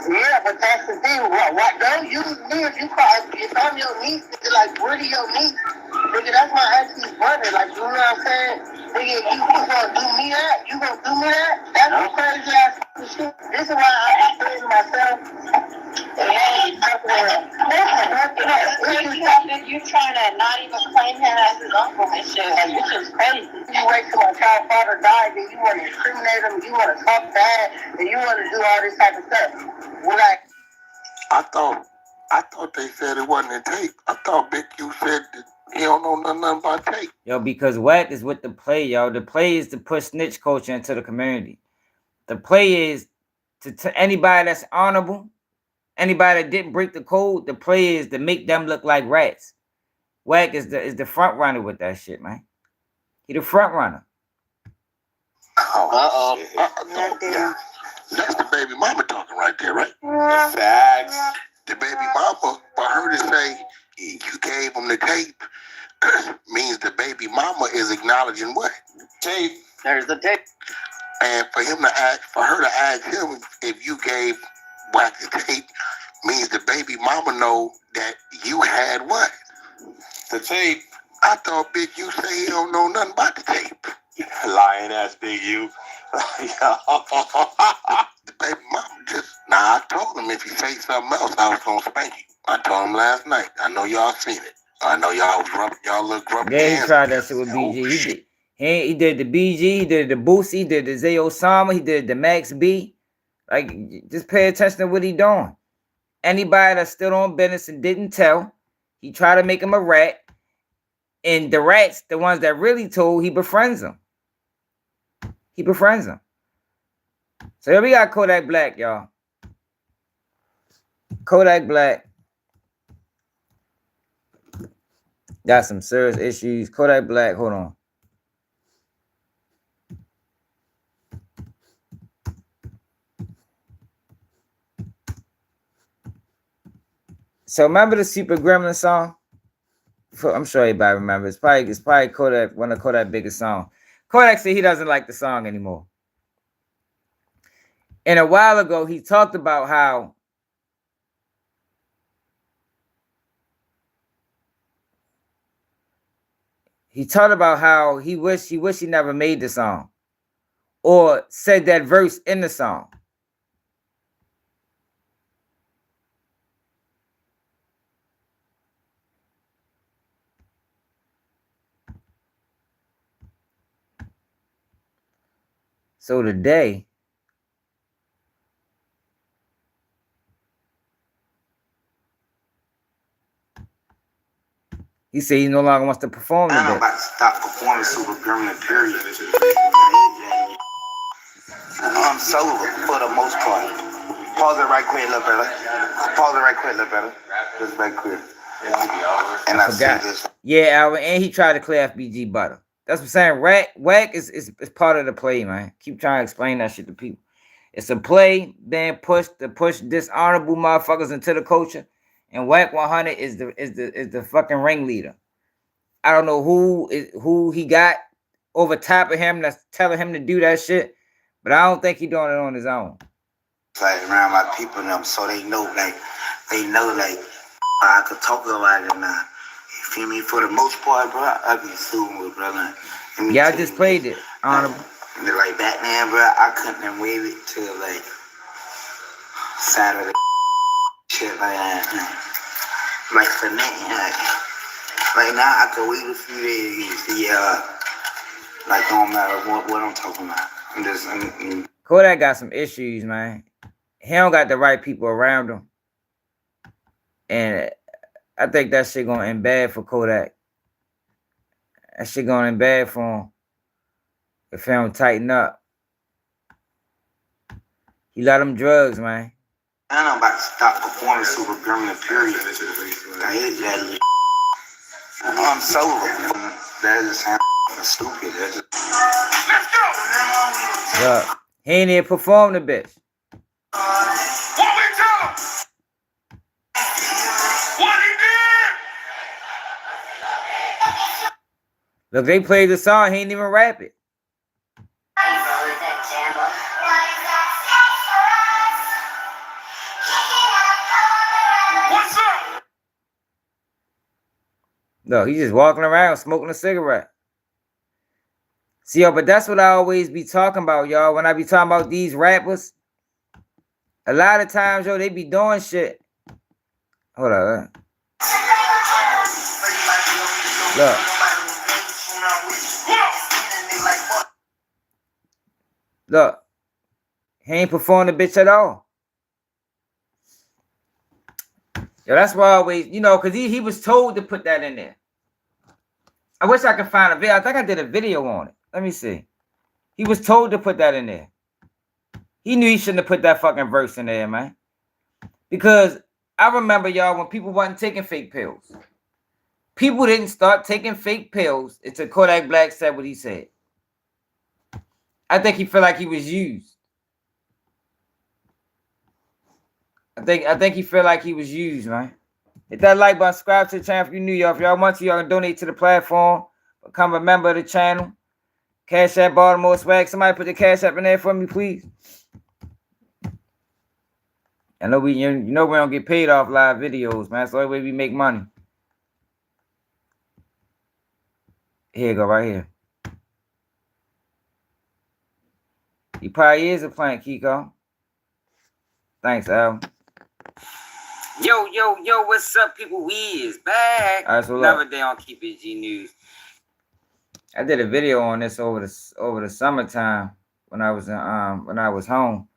Yeah, but that's the thing. What don't use me if I'm your niece, like, really your niece? Nigga, that's my auntie's brother. Like, you know what I'm saying? Nigga, you gonna do me that? You gonna do me that? That's some crazy ass shit. This is why I say to myself, hey, you trying to not even claim him as his uncle and shit. Like, this is crazy. You wait till my child's father died, then you want to incriminate him, you want to talk bad, and you want to do all this type of stuff. Well, like, I thought they said it wasn't in tape. I thought Big U said that he don't know nothing about tape. Yo, because Whack is with the play, yo. The play is to push snitch culture into the community. The play is to anybody that's honorable, anybody that didn't break the code. The play is to make them look like rats. Whack is the front runner with that shit, man. He the front runner. That's the baby mama talking right there, right? Facts. The baby mama, for her to say you gave him the tape means the baby mama is acknowledging what? Tape. There's the tape. And for her to ask him if you gave Whack the tape means the baby mama know that you had what? The tape. I thought Big U say he don't know nothing about the tape. Lying ass Big U. The baby mama I told him if he say something else, I was gonna spank you. I told him last night. I know y'all seen it. I know y'all was rubbing y'all little grubby hands. Yeah, he tried that shit with BG. He did the BG, he did the Boosie, he did the Zay Osama, he did the Max B. Like, just pay attention to what he doing. Anybody that's still on business and didn't tell, he tried to make him a rat. And the rats, the ones that really told, he befriends them. He befriends them. So here we got Kodak Black, y'all. Kodak Black got some serious issues. Kodak Black, hold on. So remember the Super Gremlin song? I'm sure everybody remembers. It's probably Kodak, one of Kodak's biggest songs. Kodak said he doesn't like the song anymore. And a while ago, he talked about how he wished he never made the song or said that verse in the song. So today, he said he no longer wants to perform today. I'm about to stop performing Super Gremlin, period. I'm sober for the most part. Pause it right quick, little brother. Pause it right quick, little brother. Just right quick. And I say this. Yeah, Alvin, and he tried to clear FBG butter. That's what I'm saying. Whack is part of the play, man. Keep trying to explain that shit to people. It's a play being pushed to push dishonorable motherfuckers into the culture, and Whack 100 is the fucking ringleader. I don't know who he got over top of him that's telling him to do that shit, but I don't think he doing it on his own. Like around my people and them, so they know like I could talk about it now. You feel me? For the most part, bro, I be suing with brother. Yeah, I just played it. Honorable. Like back then, bro, I couldn't have waited till like Saturday shit like that. Like for nothing. Like now I could wait a few days. Yeah. Like don't matter what I'm talking about. Kodak got some issues, man. He don't got the right people around him. And I think that shit gonna end bad for Kodak. That shit gonna end bad for him if he don't tighten up. He let them drugs, man. I'm about to stop performing Super Grimlin, period. I'm sober. That just sounds stupid. Let's go. Look, he ain't even perform the bitch. What we tell him? What he did? Look, they played the song, he ain't even rap it. What's up? No, he's just walking around smoking a cigarette. See, yo, but that's what I always be talking about, y'all. When I be talking about these rappers, a lot of times, yo, they be doing shit. Hold on. Look. Look. He ain't perform the bitch at all. Yo, that's why I always, you know, because he was told to put that in there. I wish I could find a video. I think I did a video on it. Let me see. He was told to put that in there. He knew he shouldn't have put that fucking verse in there, man. Because I remember, y'all, when people wasn't taking fake pills. People didn't start taking fake pills until Kodak Black said what he said. I think he felt like he was used. I think he felt like he was used, man. Hit that like button, subscribe to the channel if you're new, y'all. If y'all want to, y'all can donate to the platform. Become a member of the channel. Cash App Baltimore Swag. Somebody put the Cash App in there for me, please. I know we don't get paid off live videos, man. That's the only way we make money. Here you go, right here. He probably is a plant, Kiko. Thanks, Al. Yo, what's up, people? We is back. All right, so another day on Keep It G News. I did a video on this over the summertime when I was home.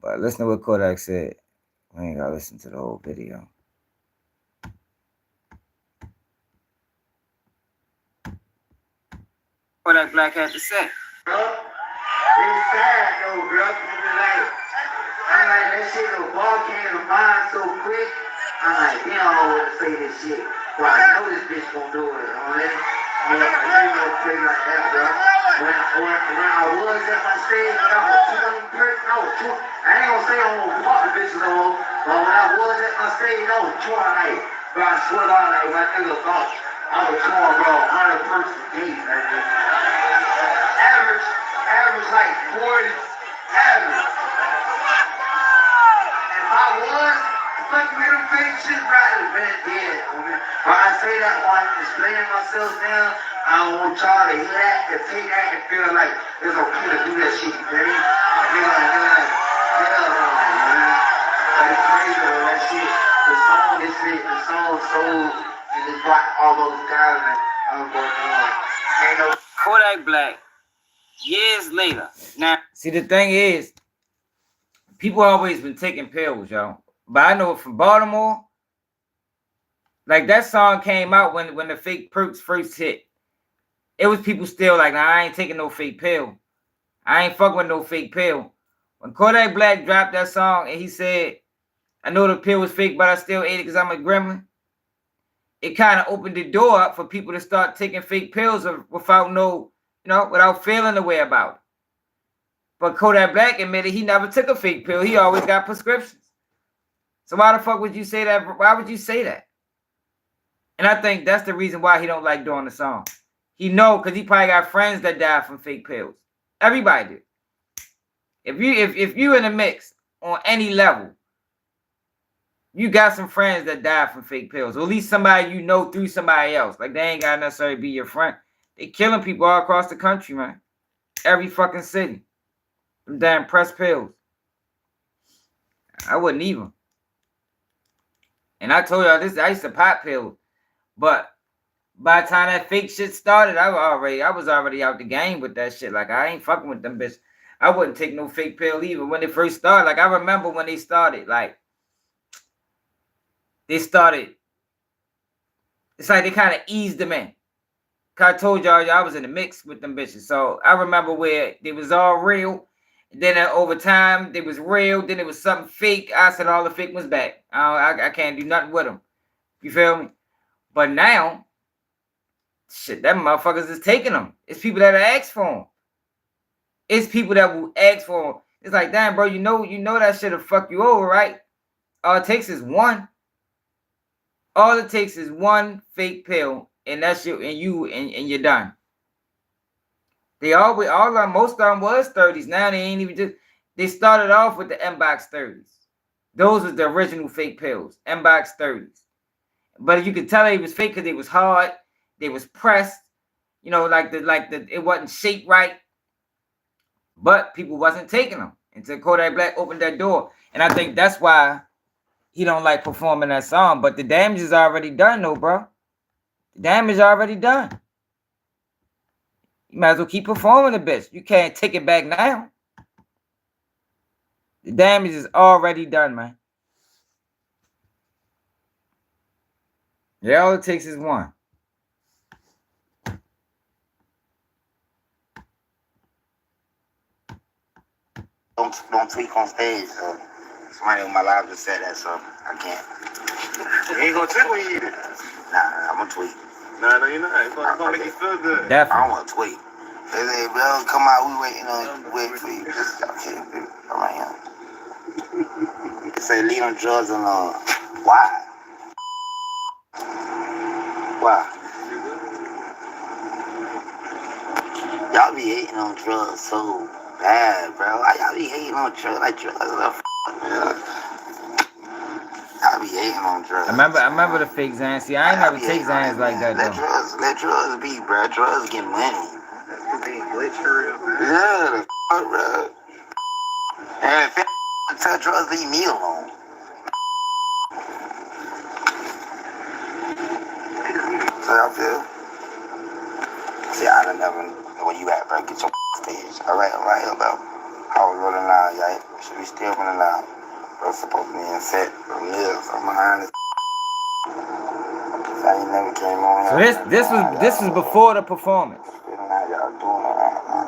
But listen to what Kodak said. We ain't gotta listen to the whole video. Kodak Black had to say. Bro, it's sad though, bro. I'm like, that shit, the ball came to mind so quick. I'm like, they don't know what to say this shit. Bro, I know this bitch gonna do it. I ain't gonna play like that, bro. When I was at my stage, when I was 20 person, I ain't gonna say I'm gonna fuck the bitches no more, but when I was at my stage, I was torn like, bro, I swear to God, like, my nigga thought I was torn, bro, 100 person deep, man. Average like 40, average. If I was fucking with them fake shit, bro, I'd have been dead, homie. But I say that while I'm displaying myself now, I don't want y'all to hear that, to take that and feel like it's okay to do that shit, you feel me? Hell no, man. Like, it's crazy though, that shit. The song is it, the song sold, and it's brought all those guys that I'm working on. Ain't no Kodak Black, years later. Now, see, the thing is, people always been taking pills, y'all. But I know from Baltimore, like that song came out when the fake perks first hit. It was people still like, nah, I ain't taking no fake pill. I ain't fuck with no fake pill. When Kodak Black dropped that song and he said, I know the pill was fake, but I still ate it because I'm a gremlin. It kind of opened the door up for people to start taking fake pills without without feeling the way about it. But Kodak Black admitted he never took a fake pill. He always got prescriptions. So why the fuck would you say that? Why would you say that? And I think that's the reason why he don't like doing the song. He know because he probably got friends that died from fake pills. Everybody did. If you in the mix on any level, you got some friends that died from fake pills. Or at least somebody you know through somebody else. Like they ain't gotta necessarily be your friend. They killing people all across the country, man. Every fucking city. Them damn pressed pills. I wouldn't even. And I told y'all this, I used to pop pills. But by the time that fake shit started, I was already out the game with that shit. Like I ain't fucking with them bitches. I wouldn't take no fake pill either when they first started. Like I remember when they started, like it's like they kind of eased them in. Cause I told y'all I was in the mix with them bitches. So I remember where they was all real. Then over time, they was real. Then it was something fake. I said all the fake was back. I can't do nothing with them. You feel me? But now, shit, that motherfuckers is taking them. It's people that ask for them. It's people that will ask for them. It's like, damn, bro, you know that shit'll fuck you over, right? All it takes is one. All it takes is one fake pill, and that's you, and you're done. They always, most of them was 30s. Now they ain't even just. They started off with the M-Box 30s. Those was the original fake pills, M-Box 30s. But you could tell they was fake because they was hard, they was pressed. You know, it wasn't shaped right. But people wasn't taking them until Kodak Black opened that door, and I think that's why he don't like performing that song. But the damage is already done, though, bro. The damage is already done. You might as well keep performing the bitch. You can't take it back now. The damage is already done, man. Yeah, all it takes is one. Don't tweak on stage. So somebody on my live just said that, so I can't. You ain't gonna tweak when you eat it. Nah, I'm gonna tweak. No, you're not. It's gonna make you feel good. Definitely. I don't want to tweet. They say, bro, come out, we waiting for you. Just okay, all right, yeah. They say leave on drugs alone. Why? Why? Y'all be hating on drugs so bad, bro. Why y'all be hating on drugs? Like drugs are y'all be hating on drugs. I remember the fake Xans. See, I ain't never take Xans like that, though. Let drugs be, bro. Drugs get money. They glitch for real, man. Yeah, the fuck, bro. And if tell drugs, leave me alone. So I feel. See, I done never. Where you at, bro? Get your stage. All right, bro. I was rolling loud, y'all. Should be still running loud. Bro, supposed to be in set for meals. I'm behind this. I ain't never came on. So this was before the performance. Y'all doing it right now.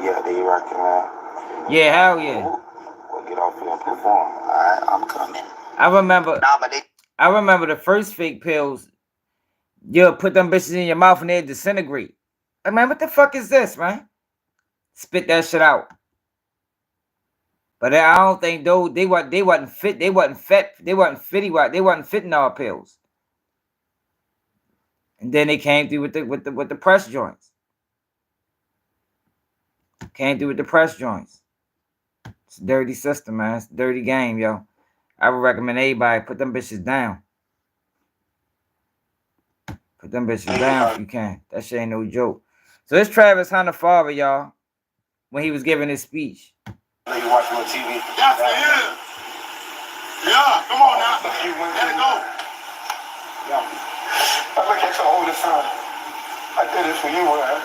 Yeah, they rocking, man. Yeah, hell yeah. We'll get off here and perform. All right, I'm coming. I remember the first fake pills. You'll put them bitches in your mouth and they disintegrate. Like, man, what the fuck is this, man? Spit that shit out. But I don't think they wasn't fit. They wasn't fitting our pills. And then they came through with the press joints. It's a dirty system, man. It's a dirty game, yo. I would recommend everybody put them bitches down. Put them bitches down if you can. That shit ain't no joke. So it's Travis Hunter father, y'all, when he was giving his speech. You watching on TV? Yes, I am. Yeah, come on now. Let it go. Yeah. I look at you all the time. I did this for you, man.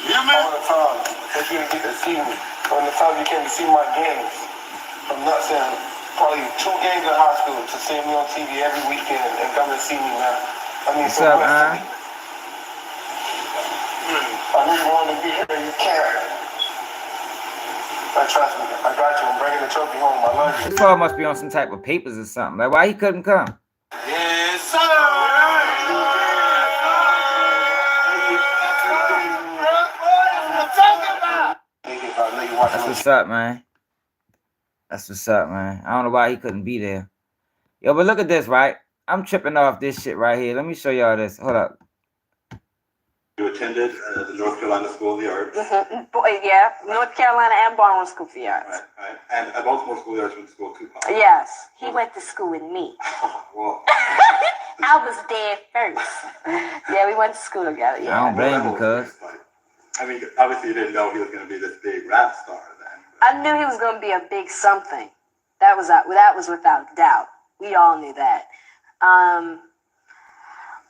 You hear me? All the time. But you didn't get to see me. From the time you came to see my games. I'm not saying probably 2 games in high school to see me on TV every weekend and come and see me, man. I mean, What's up, man? I really want to be here. You can't. trust me. I got you. I'm bringing the trophy home. I love you. This fall must be on some type of papers or something. Like, why he couldn't come? Yes, sir. That's what's up, man. That's what's up, man. I don't know why he couldn't be there. Yo, but look at this, right? I'm tripping off this shit right here. Let me show y'all this. Hold up. You attended the North Carolina School of the Arts. Yeah, North Carolina and Baltimore School of the Arts. Right. And at Baltimore School of the Arts, went to school too. Yes, he went to school with me. Well, I was there first. Yeah, we went to school together. Yeah. I don't blame you, cuz. I mean, obviously you didn't know he was going to be this big rap star then. I knew he was going to be a big something. That was without doubt. We all knew that.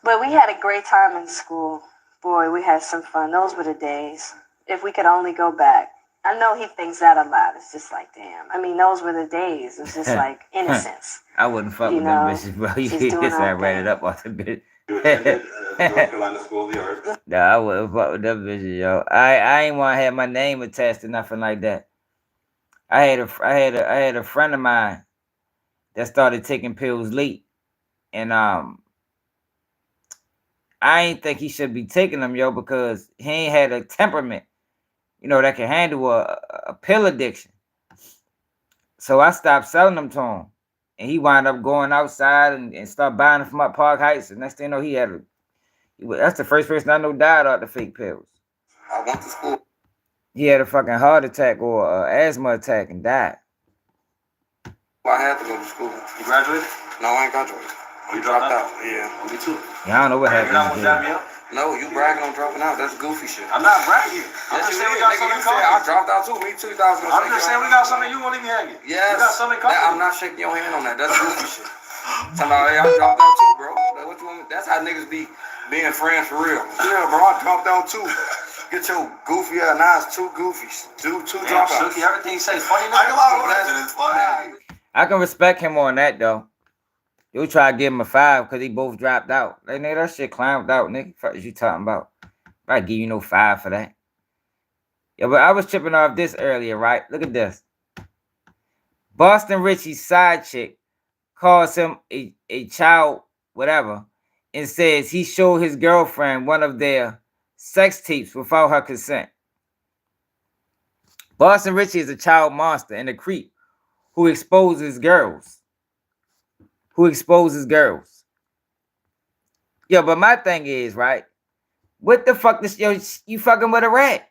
But we had a great time in school. Boy, we had some fun. Those were the days. If we could only go back. I know he thinks that a lot. It's just like, damn. I mean, those were the days. It's just like innocence. I wouldn't fuck with them bitches, bro. You just I ran it up off the bitch. You attended the North Carolina School of the Arts. Nah, I wouldn't fuck with them bitches, yo. I ain't want to have my name attached to nothing like that. I had a friend of mine that started taking pills late, and I ain't think he should be taking them, yo, because he ain't had a temperament, you know, that can handle a pill addiction. So I stopped selling them to him, and he wound up going outside and start buying them from up Park Heights. And next thing you know, that's the first person I know died out the fake pills. I went to school. He had a fucking heart attack or asthma attack and died. I had to go to school. You graduated? No, I ain't graduated. You dropped out? Yeah. Me too. Yeah, I don't know what happened. No, you bragging on dropping out. That's goofy shit. I'm not bragging. I'm just saying we got something coming. I dropped out too. Me too. I'm just saying we got something. You won't leave me hanging. Yes. We got something coming. I'm not shaking your hand on that. That's goofy shit. Somebody, I dropped out too, bro. Like, what you want me? That's how niggas be being friends for real. Yeah, bro. I dropped out too. Get your goofy ass. Now it's two goofies. Two dropouts. Everything you say is funny. I can respect him on that though. You try to give him a 5 because he both dropped out. Like, nigga, that shit climbed out, nigga. What is you talking about? I give you no 5 for that. Yeah, but I was tripping off this earlier, right? Look at this. Boston Richie's side chick calls him a child, whatever, and says he showed his girlfriend one of their sex tapes without her consent. Boston Richie is a child monster and a creep who exposes girls. Yo, but my thing is, right? What the fuck this, yo, you fucking with a rat?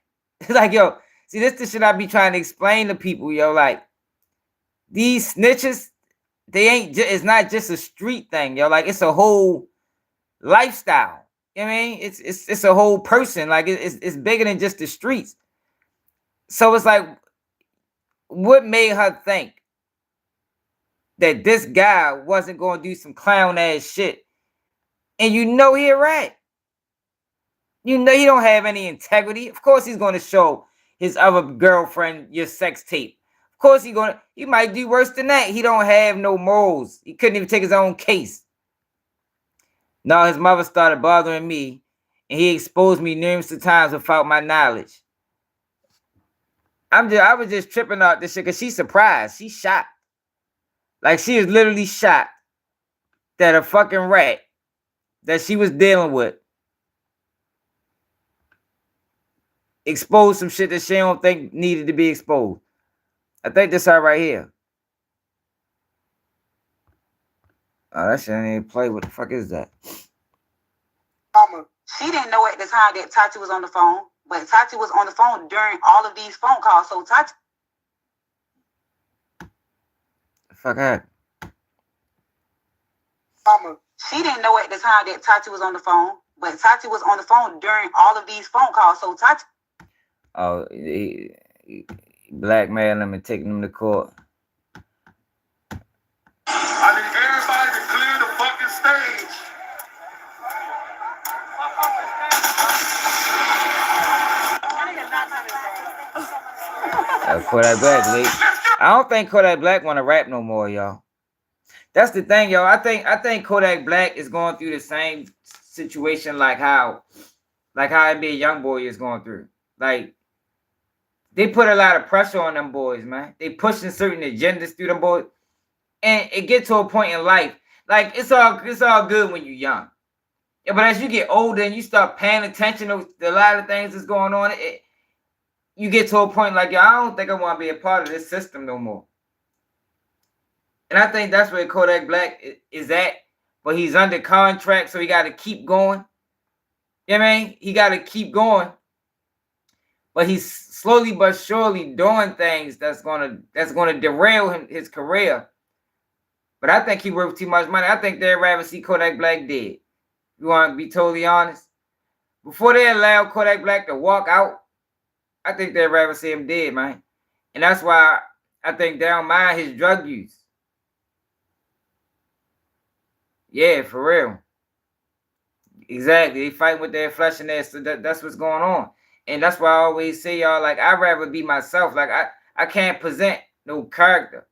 Like, yo, see, this the shit I be trying to explain to people, yo. Like, these snitches, it's not just a street thing, yo. Like, it's a whole lifestyle. You know what I mean? It's a whole person. Like, it's bigger than just the streets. So it's like, what made her think that this guy wasn't going to do some clown ass shit? And you know he a rat. You know he don't have any integrity. Of course he's going to show his other girlfriend your sex tape. Of course he might do worse than that. He don't have no morals. He couldn't even take his own case. No, his mother started bothering me, and he exposed me numerous times without my knowledge. I was just tripping out this shit because she's surprised. She's shocked. Like, she is literally shocked that a fucking rat that she was dealing with exposed some shit that she don't think needed to be exposed. I think this her right here. Oh, that shit ain't even play. What the fuck is that? Mama, she didn't know at the time that Tati was on the phone, but Tati was on the phone during all of these phone calls. So Tati... Fuck her. Mama, she didn't know at the time that Tati was on the phone, but Tati was on the phone during all of these phone calls. So Tati... Oh, he blackmailed him and taking him to court. I need everybody to clear the fucking stage. Kodak Black, Lee. I don't think Kodak Black want to rap no more, y'all. That's the thing, y'all. I think Kodak Black is going through the same situation like how NBA Youngboy is going through. Like, they put a lot of pressure on them boys, man. They pushing certain agendas through them boys. And it gets to a point in life, like it's all good when you're young. Yeah, but as you get older and you start paying attention to a lot of things that's going on, you get to a point like, yo, I don't think I want to be a part of this system no more. And I think that's where Kodak Black is at. But he's under contract, so he got to keep going. You know what I mean? He got to keep going. But he's slowly but surely doing things that's gonna derail his career. But I think he worth too much money. I think they'd rather see Kodak Black dead. You want to be totally honest? Before they allow Kodak Black to walk out, I think they'd rather see him dead, man. And that's why I think they don't mind his drug use. Yeah, for real. Exactly. They fight with their flesh and their, so that's what's going on. And that's why I always say, y'all, like, I'd rather be myself. Like, I can't present no character.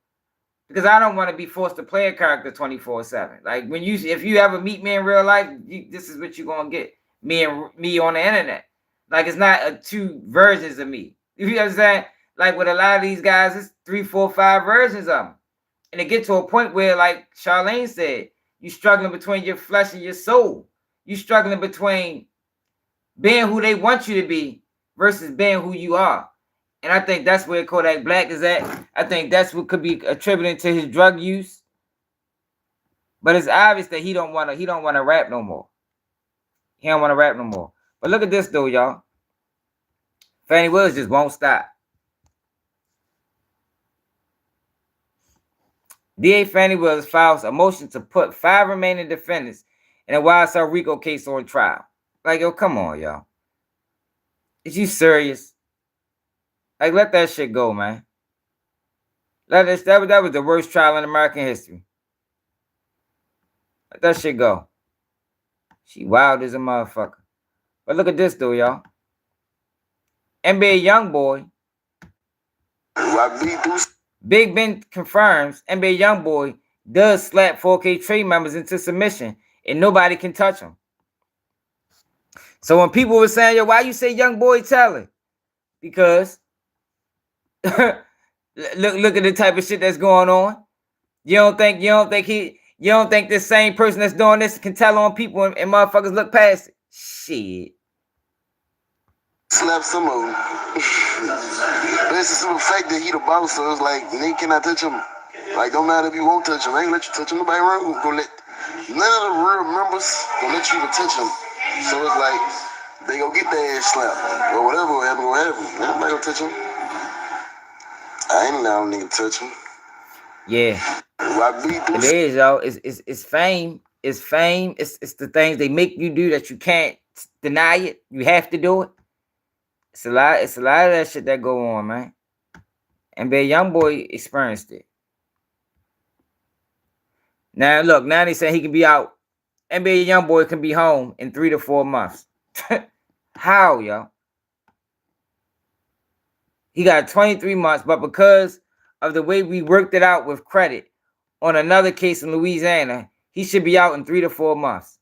Because I don't want to be forced to play a character 24/7. Like, if you ever meet me in real life, this is what you're going to get. Me on the internet. Like, it's not two versions of me. You understand? Like, with a lot of these guys, it's 3, 4, 5 versions of them. And it gets to a point where, like Charlene said, you're struggling between your flesh and your soul. You're struggling between being who they want you to be versus being who you are. And I think that's where Kodak Black is at. I think that's what could be attributed to his drug use. But it's obvious that he don't want to rap no more. He don't want to rap no more. But look at this though, y'all. Fannie Willis just won't stop. DA Fannie Willis files a motion to put 5 remaining defendants in a YSL RICO case on trial. Like, yo, come on, y'all. Is you serious? Like, let that shit go, man. That was the worst trial in American history. Let that shit go. She wild as a motherfucker. But look at this, though, y'all. NBA YoungBoy. Big Ben confirms NBA YoungBoy does slap 4K trade members into submission and nobody can touch him. So when people were saying, yo, why you say YoungBoy telling? Because look at the type of shit that's going on. You don't think this same person that's doing this can tell on people and motherfuckers look past it? Shit. Slap some of them. But it's the fact that he the boss, so it's like, nigga cannot touch him. Like, don't matter if you won't touch him. I ain't let you touch him. Nobody around who's gonna let none of the real members gonna let you to touch him. So it's like, they gonna get their ass slapped. Or whatever will happen, Nobody gonna touch him. I ain't allowed a nigga to touch him. Yeah. It is, y'all. It's fame. It's fame. It's the things they make you do that you can't deny it. You have to do it. It's a lot of that shit that go on, man. And YoungBoy experienced it. Now look, now they say he can be out. NBA YoungBoy can be home in 3 to 4 months. How, yo? He got 23 months, but because of the way we worked it out with credit on another case in Louisiana, he should be out in 3 to 4 months.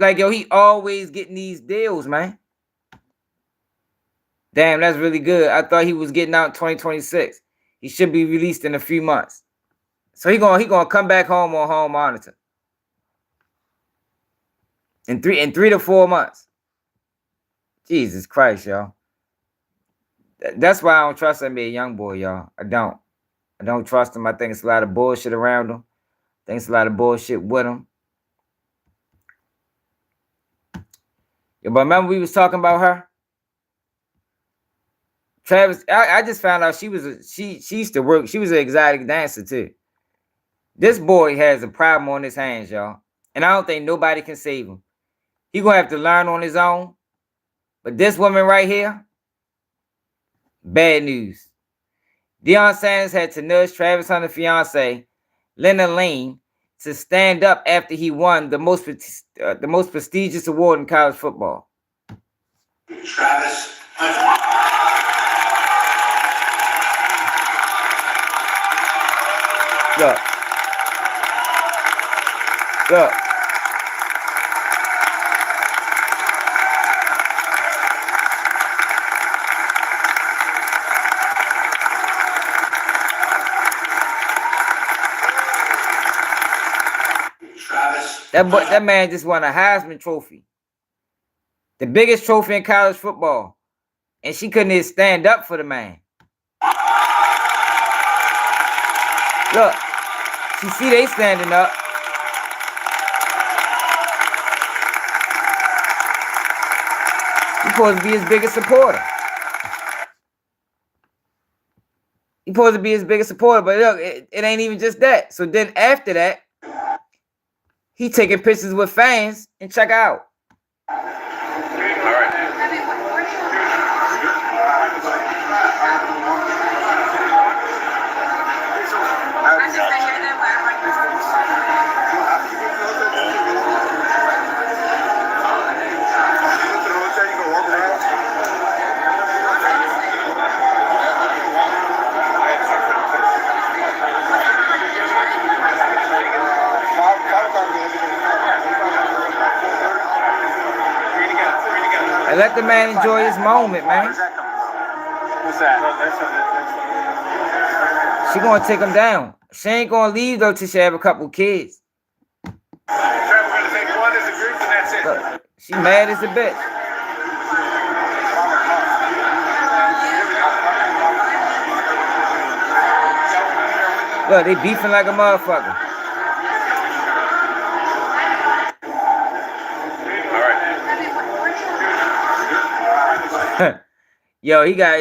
Like, yo, he always getting these deals, man. Damn, that's really good. I thought he was getting out in 2026. He should be released in a few months. So he gonna come back home on home monitor. In 3 to 4 months. Jesus Christ, y'all. That's why I don't trust NBA YoungBoy, y'all. I don't trust him. I think it's a lot of bullshit around him. I think it's a lot of bullshit with him. Yeah, but remember we was talking about her? Travis, I just found out she used to work. She was an exotic dancer too. This boy has a problem on his hands, y'all. And I don't think nobody can save him. He gonna have to learn on his own. But this woman right here, bad news. Deion Sanders had to nudge Travis Hunter's fiance, Lena Lane, to stand up after he won the most prestigious award in college football. Travis. Look. That man just won a Heisman Trophy. The biggest trophy in college football. And she couldn't even stand up for the man. Look, she see they standing up. He's supposed to be his biggest supporter. He's supposed to be his biggest supporter, but look, it ain't even just that. So then after that, he taking pictures with fans and check out. And let the man enjoy his moment, man. What's that? She gonna take him down. She ain't gonna leave though till she have a couple kids. We're gonna take one as a group and that's it. Look, she mad as a bitch. Look, they beefing like a motherfucker. He got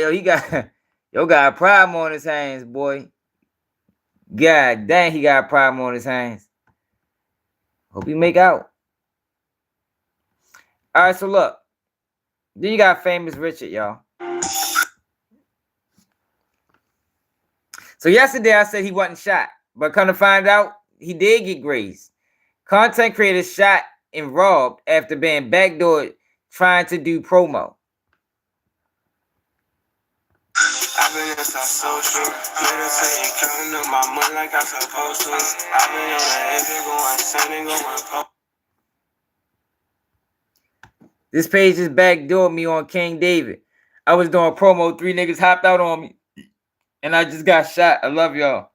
a problem on his hands, boy. God dang, he got a problem on his hands. Hope he make out. All right, so look. Then you got Famous Richard, y'all. So yesterday I said he wasn't shot, but come to find out, he did get grazed. Content creator shot and robbed after being backdoored trying to do promo. I've been in some social, little saying counting up my money like I'm supposed to. I've been on the effort going sending going post. This page just backdoored me on King David. I was doing promo, 3 niggas hopped out on me, and I just got shot. I love y'all.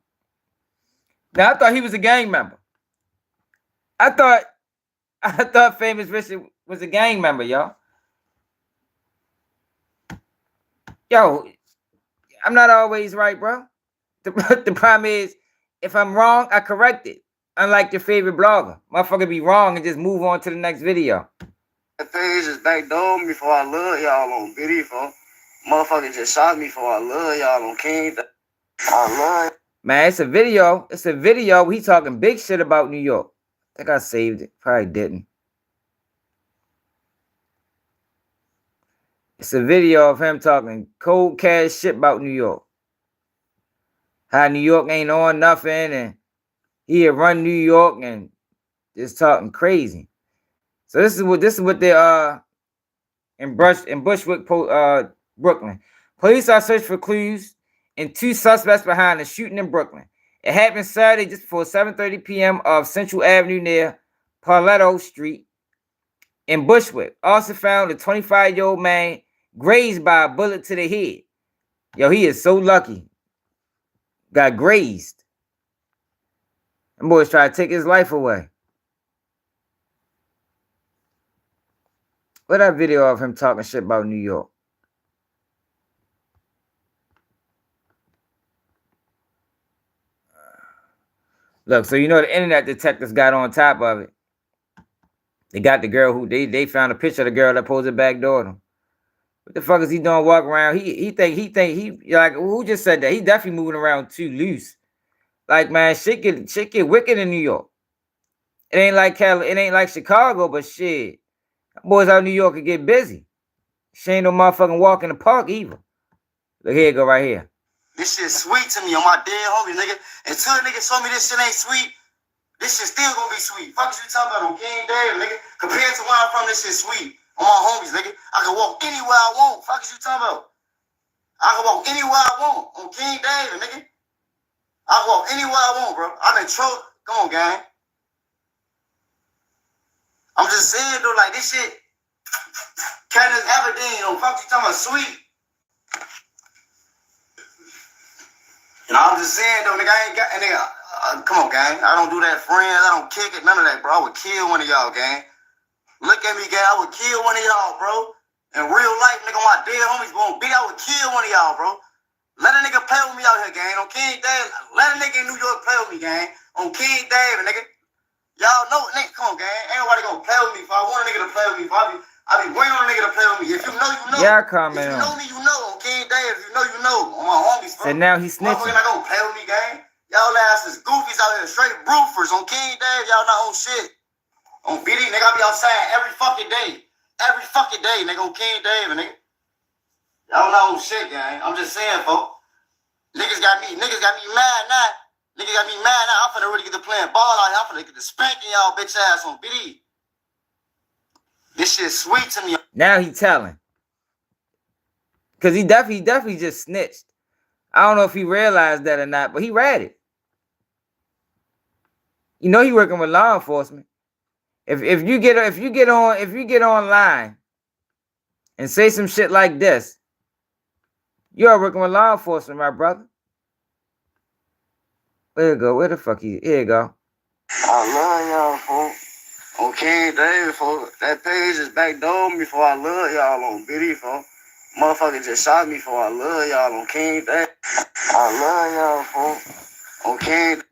Now I thought he was a gang member. I thought Famous Richard was a gang member, y'all. Yo, I'm not always right, bro. The problem is, if I'm wrong, I correct it. Unlike your favorite blogger. Motherfucker be wrong and just move on to the next video. The thing is just backdoor me for I love y'all on video for. Motherfucker just shot me for I love y'all on King. I love it. Man, it's a video. It's a video. He talking big shit about New York. I think I saved it. Probably didn't. It's a video of him talking cold cash shit about New York. How New York ain't on nothing and he had run New York and just talking crazy. So this is what they in Bushwick, Brooklyn. Police are searching for clues and 2 suspects behind the shooting in Brooklyn. It happened Saturday just before 7:30 p.m. of Central Avenue near Paletto Street in Bushwick. Also found a 25-year-old man grazed by a bullet to the head. Yo, he is so lucky. Got grazed. Them boys try to take his life away. What that video of him talking shit about New York? Look, so you know the internet detectives got on top of it. They got the girl who they found a picture of the girl that posed a backdoor him. What the fuck is he doing walking around? He think he like, who just said that? He definitely moving around too loose. Like, man, shit get wicked in New York. It ain't like Chicago, but shit. Boys out in New York can get busy. She ain't no motherfucking walk in the park either. Look, here it go right here. This shit sweet to me on my dead homies, nigga. Until a nigga show me this shit ain't sweet, this shit still gonna be sweet. Fuck is you talking about on King David, nigga? Compared to where I'm from, this shit sweet. On my homies, nigga. I can walk anywhere I want. Fuck is you talking about? I can walk anywhere I want on King David, nigga. I can walk anywhere I want, bro. I've been Come on, gang. I'm just saying, though, like, this shit, Candace Aberdeen, fuck you talking about sweet. No, I'm just saying though, nigga, I ain't got, nigga, come on, gang. I don't do that, friends. I don't kick it, none of that, bro. I would kill one of y'all, gang. Look at me, gang. I would kill one of y'all, bro. In real life, nigga, my dead homies gonna be, I would kill one of y'all, bro. Let a nigga play with me out here, gang. On King David. Let a nigga in New York play with me, gang. On King David, nigga. Y'all know, nigga, come on, gang. Ain't nobody gonna play with me. If I want a nigga to play with me, I be waiting on a nigga to play with me. If you know, you know. Yeah, if comment you on. know me, you know. On King David, if you know, you know. On my homies, bro. So now he's snitching. Motherfucker not gonna play with me, gang. Y'all asses goofies out here, straight roofers. On King David, y'all not on shit. On BD, nigga, I be outside every fucking day. Every fucking day, nigga, on King David, nigga. Y'all not on shit, gang. I'm just saying, folks. Niggas got me mad now. Niggas got me mad now. I'm finna really get to playing ball out here. I'm finna get to spanking y'all bitch ass on BD. This shit sweet to me. Now he telling. Cause he definitely just snitched. I don't know if he realized that or not, but he read it. You know he working with law enforcement. If you get online and say some shit like this, you're working with law enforcement, my brother. There you go. Where the fuck he? Here you go. I love y'all, folks. On King David, folks. That page is backdoored me for I love y'all on BD, folks. Motherfucker just shot me for I love y'all on King David. I love y'all, folks. On King.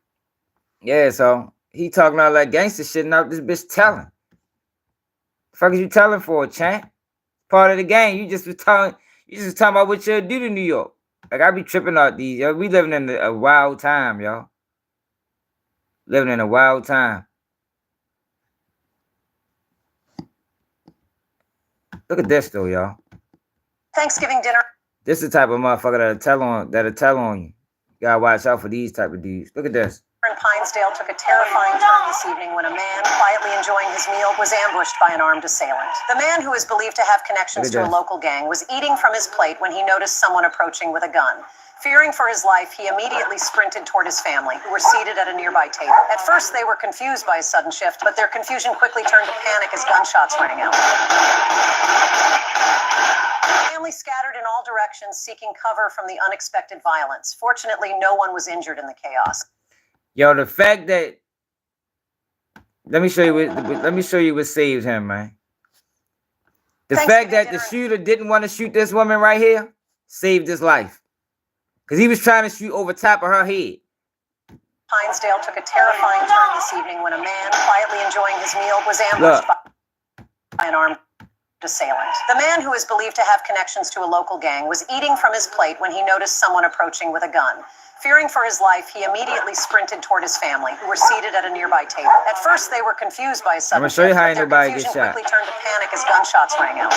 Yeah, so he talking all that gangster shit, and out this bitch telling. The fuck is you telling for, champ? Part of the game. You just was talking about what you'll do to New York. Like I be tripping out these, yo. We living in a wild time, y'all. Living in a wild time. Look at this though, y'all. Thanksgiving dinner. This is the type of motherfucker that'll tell on you. You gotta watch out for these type of dudes. Look at this. In Pinesdale took a terrifying turn this evening when a man, quietly enjoying his meal, was ambushed by an armed assailant. The man, who is believed to have connections to a local gang, was eating from his plate when he noticed someone approaching with a gun. Fearing for his life, he immediately sprinted toward his family, who were seated at a nearby table. At first, they were confused by his sudden shift, but their confusion quickly turned to panic as gunshots rang out. The family scattered in all directions, seeking cover from the unexpected violence. Fortunately, no one was injured in the chaos. Yo, the fact that let me show you what saved him, man. The fact that the shooter didn't want to shoot this woman right here saved his life. Because he was trying to shoot over top of her head. Pinesdale took a terrifying turn this evening when a man, quietly enjoying his meal, was ambushed by an armed assailant. The man, who is believed to have connections to a local gang, was eating from his plate when he noticed someone approaching with a gun. Fearing for his life, he immediately sprinted toward his family, who were seated at a nearby table. At first, they were confused by his sudden shift, but their confusion quickly turned to panic as gunshots rang out.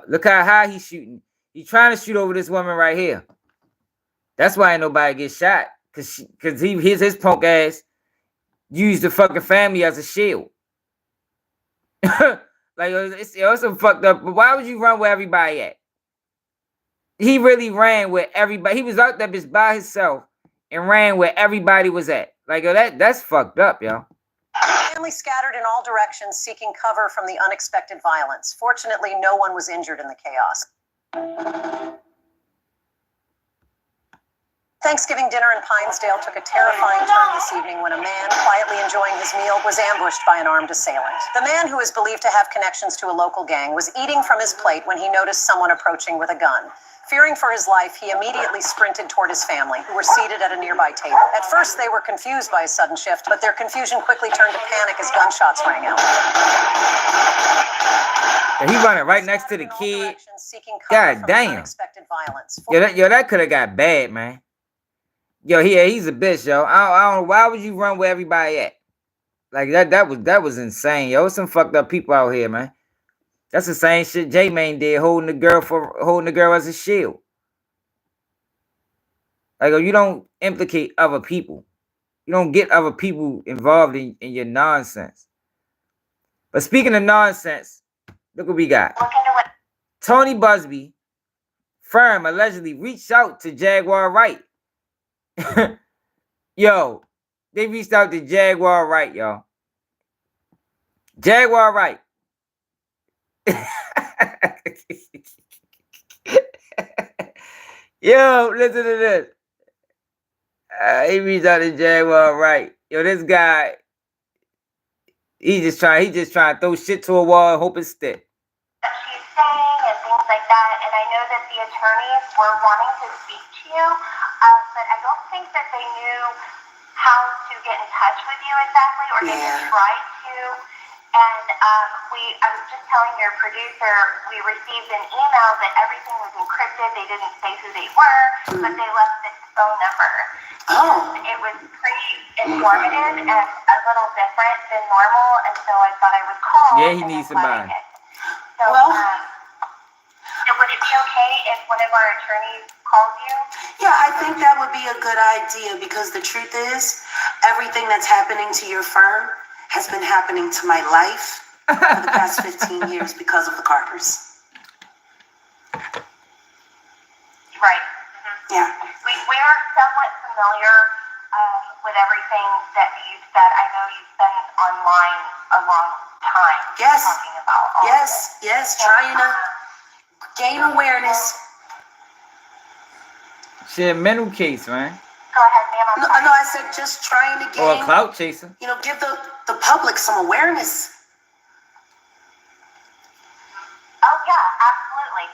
Look how high he's shooting. He's trying to shoot over this woman right here. That's why ain't nobody get shot. Cause his punk ass used the fucking family as a shield. Like it's some fucked up. But why would you run where everybody at? He really ran where everybody. He was out there just by himself and ran where everybody was at. Like yo, that's fucked up, yo. Family scattered in all directions, seeking cover from the unexpected violence. Fortunately, no one was injured in the chaos. Thanksgiving dinner in Pinesdale took a terrifying turn this evening when a man, quietly enjoying his meal, was ambushed by an armed assailant. The man, who is believed to have connections to a local gang, was eating from his plate when he noticed someone approaching with a gun. Fearing for his life, he immediately sprinted toward his family, who were seated at a nearby table. At first, they were confused by his sudden shift, but their confusion quickly turned to panic as gunshots rang out. And he running right next to the kid. God damn. Yo, that could have got bad, man. Yo, he's a bitch, yo. I don't know why would you run where everybody at? Like that was insane, yo. Some fucked up people out here, man. That's the same shit J-Mane did, holding the girl as a shield. Like, you don't implicate other people. You don't get other people involved in your nonsense. But speaking of nonsense, look what we got. Tony Buzbee firm allegedly reached out to Jaguar Wright. Yo, they reached out to Jaguar Wright, y'all. Jaguar Wright. Yo, listen to this. He reached out to Jaguar, right? Yo, this guy, he just trying to throw shit to a wall and hope it stick. She's saying and things like that, and I know that the attorneys were wanting to speak to you, but I don't think that they knew how to get in touch with you exactly, or they just tried to. And I was just telling your producer, we received an email that everything was encrypted. They didn't say who they were, but they left this phone number. Oh. It was pretty informative and a little different than normal, and so I thought I would call. Yeah, he needs somebody. So, would it be okay if one of our attorneys calls you? Yeah, I think that would be a good idea because the truth is, everything that's happening to your firm has been happening to my life for the past 15 years because of the Carters. Right. Yeah. We are somewhat familiar with everything that you've said. I know you've been online a long time. Yes. Talking about all of this. Yes, trying to gain awareness. Shit, mental case, man. Go ahead, ma'am. No, I said just trying to gain. Or a clout chaser. You know, give the public some awareness. Oh yeah, absolutely.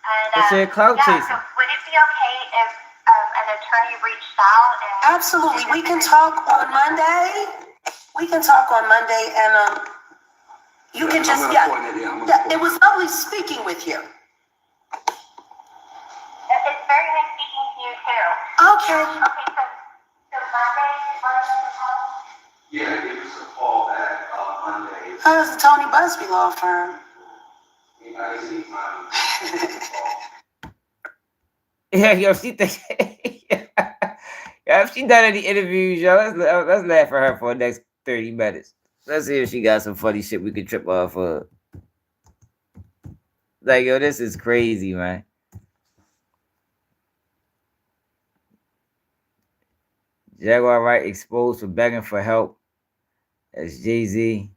And It's a clout chaser. So would it be okay if an attorney reached out and? Absolutely, we can talk on Monday. And you can just it was lovely speaking with you. It's very nice speaking to you too. Okay. Okay, so Monday. Yeah, give us a call back Monday. That was the Tony Buzbee law firm. Yeah, yo, she think. If she done any interviews, yo, let's laugh at her for the next 30 minutes. Let's see if she got some funny shit we could trip off for. Like, yo, this is crazy, man. Jaguar Wright exposed for begging for help. That's Jay-Z.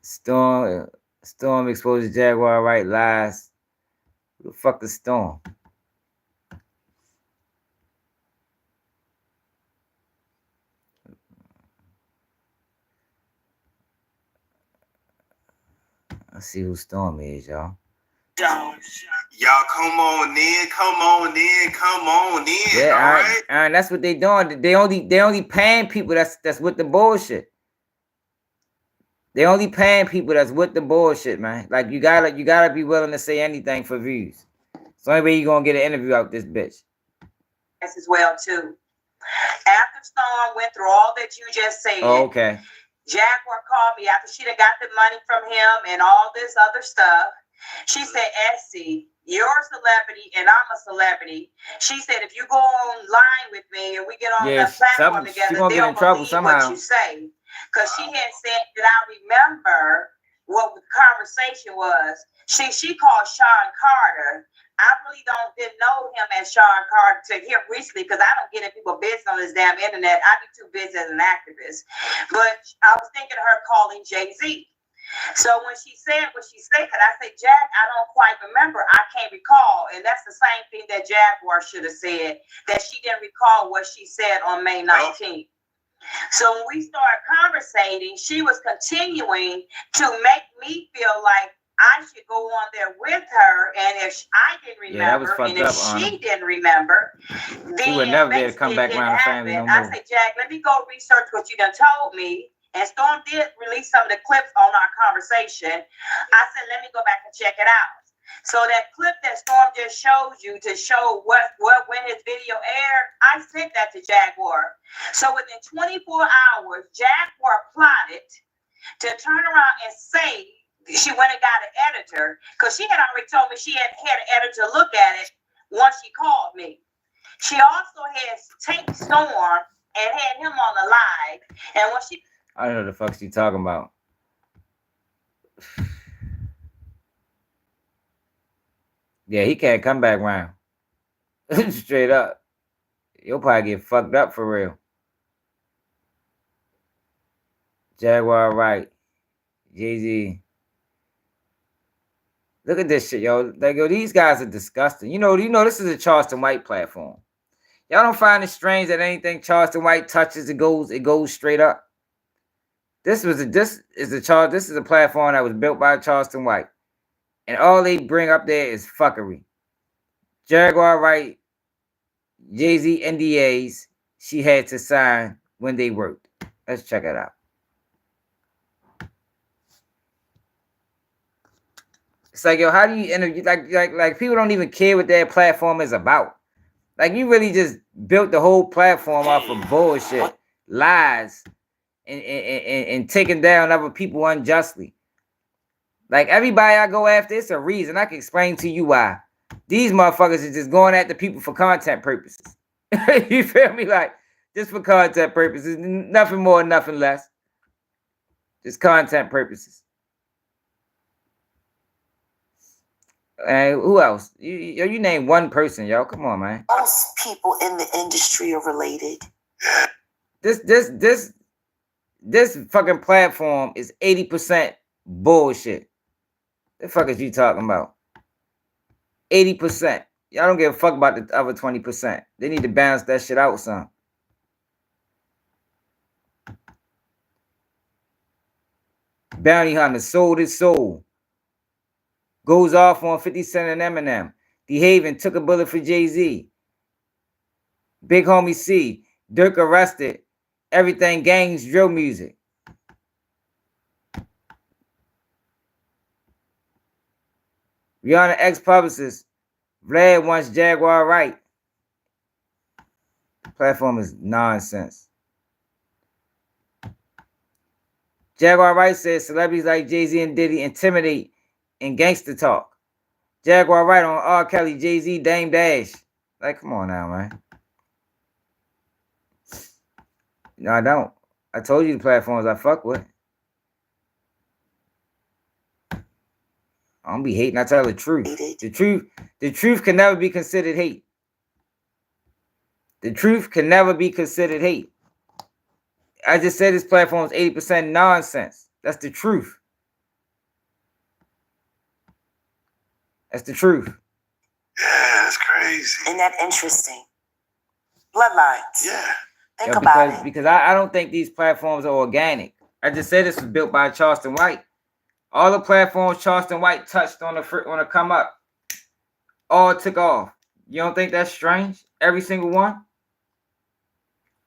Storm exposes Jaguar Wright lies. Who the fuck is Storm? Let's see who Storm is, y'all. Y'all come on in. Yeah, all right. And that's what they doing. They only paying people that's with the bullshit. They only paying people that's with the bullshit, man. Like you gotta be willing to say anything for views. It's the only way you gonna get an interview out this bitch. As well too. After Storm went through all that you just said. Oh, okay. Jaguar called me after she done got the money from him and all this other stuff. She said, Essie, you're a celebrity and I'm a celebrity. She said, if you go online with me and we get on the platform together, they'll believe what you say. Because she had said that I remember what the conversation was. She called Sean Carter. I really didn't know him as Sean Carter to him recently because I don't get in people's business on this damn internet. I be too busy as an activist. But I was thinking of her calling Jay-Z. So when she said what she said, I said, Jack, I don't quite remember. I can't recall. And that's the same thing that Jaguar should have said, that she didn't recall what she said on May 19th. So when we started conversating, she was continuing to make me feel like I should go on there with her. And if I didn't remember, and if she didn't remember, then she would never be able to come back around the family no more. I said, Jack, let me go research what you done told me. And Storm did release some of the clips on our conversation. I said, let me go back and check it out. So that clip that Storm just showed you to show when his video aired, I sent that to Jaguar. So within 24 hours, Jaguar plotted to turn around and say she went and got an editor because she had already told me she had an editor look at it once she called me. She also has taped Storm and had him on the live. And when she I don't know the fuck she talking about. Yeah, he can't come back round. Straight up. You'll probably get fucked up for real. Jaguar Wright. Jay-Z. Look at this shit, yo. Like, yo, these guys are disgusting. You know, this is a Charleston White platform. Y'all don't find it strange that anything Charleston White touches, it goes straight up. This is a platform that was built by Charleston White. And all they bring up there is fuckery. Jaguar Wright, Jay-Z NDAs she had to sign when they worked. Let's check it out. It's like, yo, how do you interview? Like people don't even care what their platform is about. Like, you really just built the whole platform off of bullshit, lies, and taking down other people unjustly. Like, everybody I go after, it's a reason. I can explain to you why. These motherfuckers are just going after people for content purposes. You feel me? Like, just for content purposes. Nothing more, nothing less. Just content purposes. And who else? You name one person, yo. Come on, man. Most people in the industry are related. This fucking platform is 80% bullshit. The fuck is you talking about? 80%. Y'all don't give a fuck about the other 20%. They need to balance that shit out some. Bounty Hunter sold his soul. Goes off on 50 Cent and Eminem. DeHaven took a bullet for Jay-Z. Big Homie C. Dirk arrested. Everything gangs drill music. Rihanna ex-publicist. Vlad wants Jaguar Wright. The platform is nonsense. Jaguar Wright says celebrities like Jay-Z and Diddy intimidate and gangster talk. Jaguar Wright on R. Kelly, Jay-Z, Dame Dash. Like, come on now, man. No, I don't. I told you the platforms I fuck with. I don't be hating. I tell the truth. The truth can never be considered hate. The truth can never be considered hate. I just said this platform is 80% nonsense. That's the truth. That's the truth. Yeah, that's crazy. Isn't that interesting? Bloodlines. Yeah. Think about it. Because I don't think these platforms are organic. I just said this was built by Charleston White. All the platforms Charleston White touched on the come up, all took off. You don't think that's strange? Every single one?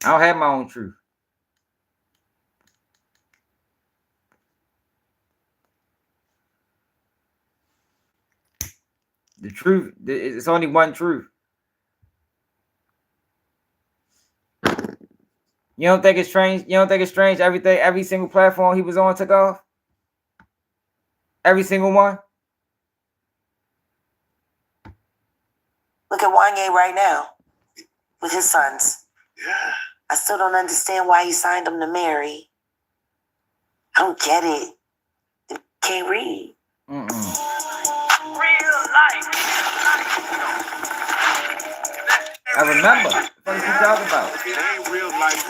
I don't have my own truth. The truth, it's only one truth. You don't think it's strange? You don't think it's strange? Every single platform he was on took off? Every single one? Look at Wanye right now with his sons. Yeah. I still don't understand why he signed them to marry. I don't get it. They can't read. Real life. I remember. What are you talking about? It ain't real life.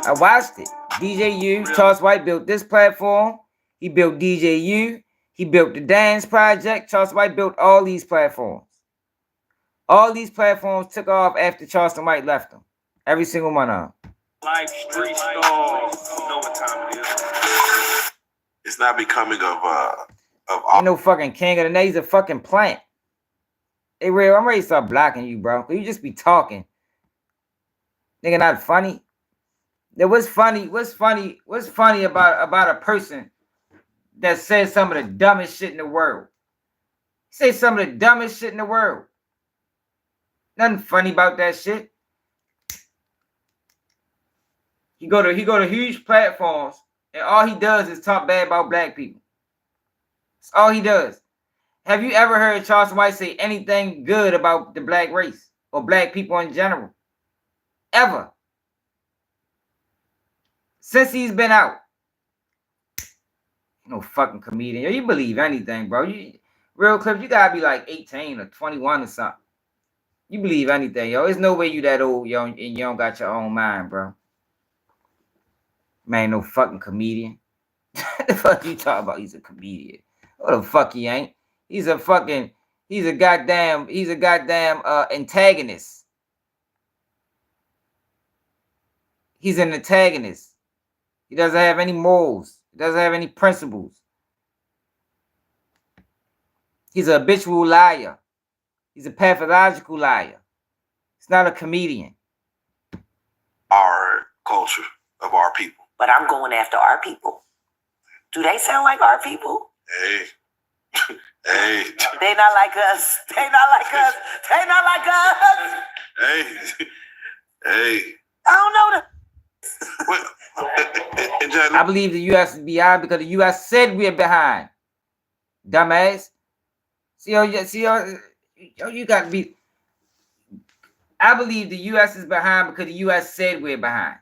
I watched it. DJU, Charles White built this platform. He built DJU. He built the Dance Project. Charles White built all these platforms. All these platforms took off after Charleston White left them. Every single one of them. Like street stars. You know what time it is. It's not becoming Ain't no fucking king of the night. He's a fucking plant. Hey, real, I'm ready to start blocking you, bro. You just be talking. Nigga, not funny. There was funny. What's funny about a person that says some of the dumbest shit in the world? Say some of the dumbest shit in the world. Nothing funny about that shit. He go to huge platforms and all he does is talk bad about black people. That's all he does. Have you ever heard Charleston White say anything good about the black race or black people in general? Ever. Since he's been out. No fucking comedian. Yo, you believe anything, bro. Real Clips, you gotta be like 18 or 21 or something. You believe anything, yo. There's no way you that old, yo, and you don't got your own mind, bro. Man, no fucking comedian. The fuck you talking about? He's a comedian. What the fuck he ain't? He's a goddamn antagonist. He's an antagonist. He doesn't have any morals. He doesn't have any principles. He's a habitual liar. He's a pathological liar. He's not a comedian. Our culture of our people. But I'm going after our people. Do they sound like our people? Hey. Hey. They not like us. They not like us. They not like us. Hey. Hey. I don't know I believe the U.S. is behind because the U.S. said we're behind. Dumbass. You got to be. I believe the U.S. is behind because the U.S. said we're behind.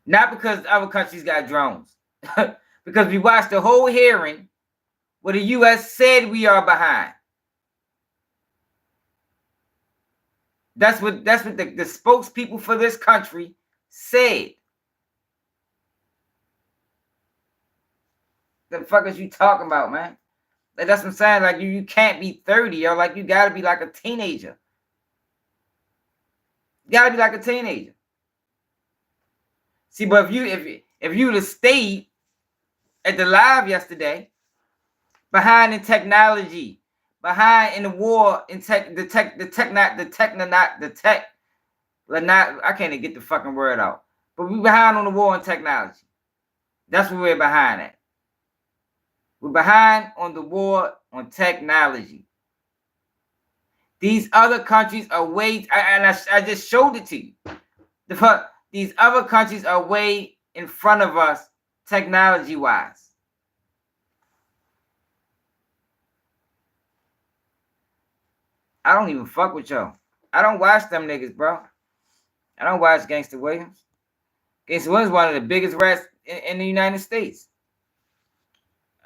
Not because other countries got drones. Because we watched the whole hearing where the U.S. said we are behind. That's what the spokespeople for this country said. The fuck is you talking about, man? Like, that's what I'm saying. Like, you can't be 30, yo. Like, you gotta be like a teenager. You gotta be like a teenager. See, but if you would have stayed at the live yesterday, behind in technology, behind in the war in I can't even get the fucking word out. But we behind on the war in technology. That's what we're behind at. We're behind on the war on technology. These other countries are way, I just showed it to you. These other countries are way in front of us technology-wise. I don't even fuck with y'all. I don't watch them niggas, bro. I don't watch Gangsta Williams. Gangsta Williams is one of the biggest rats in the United States.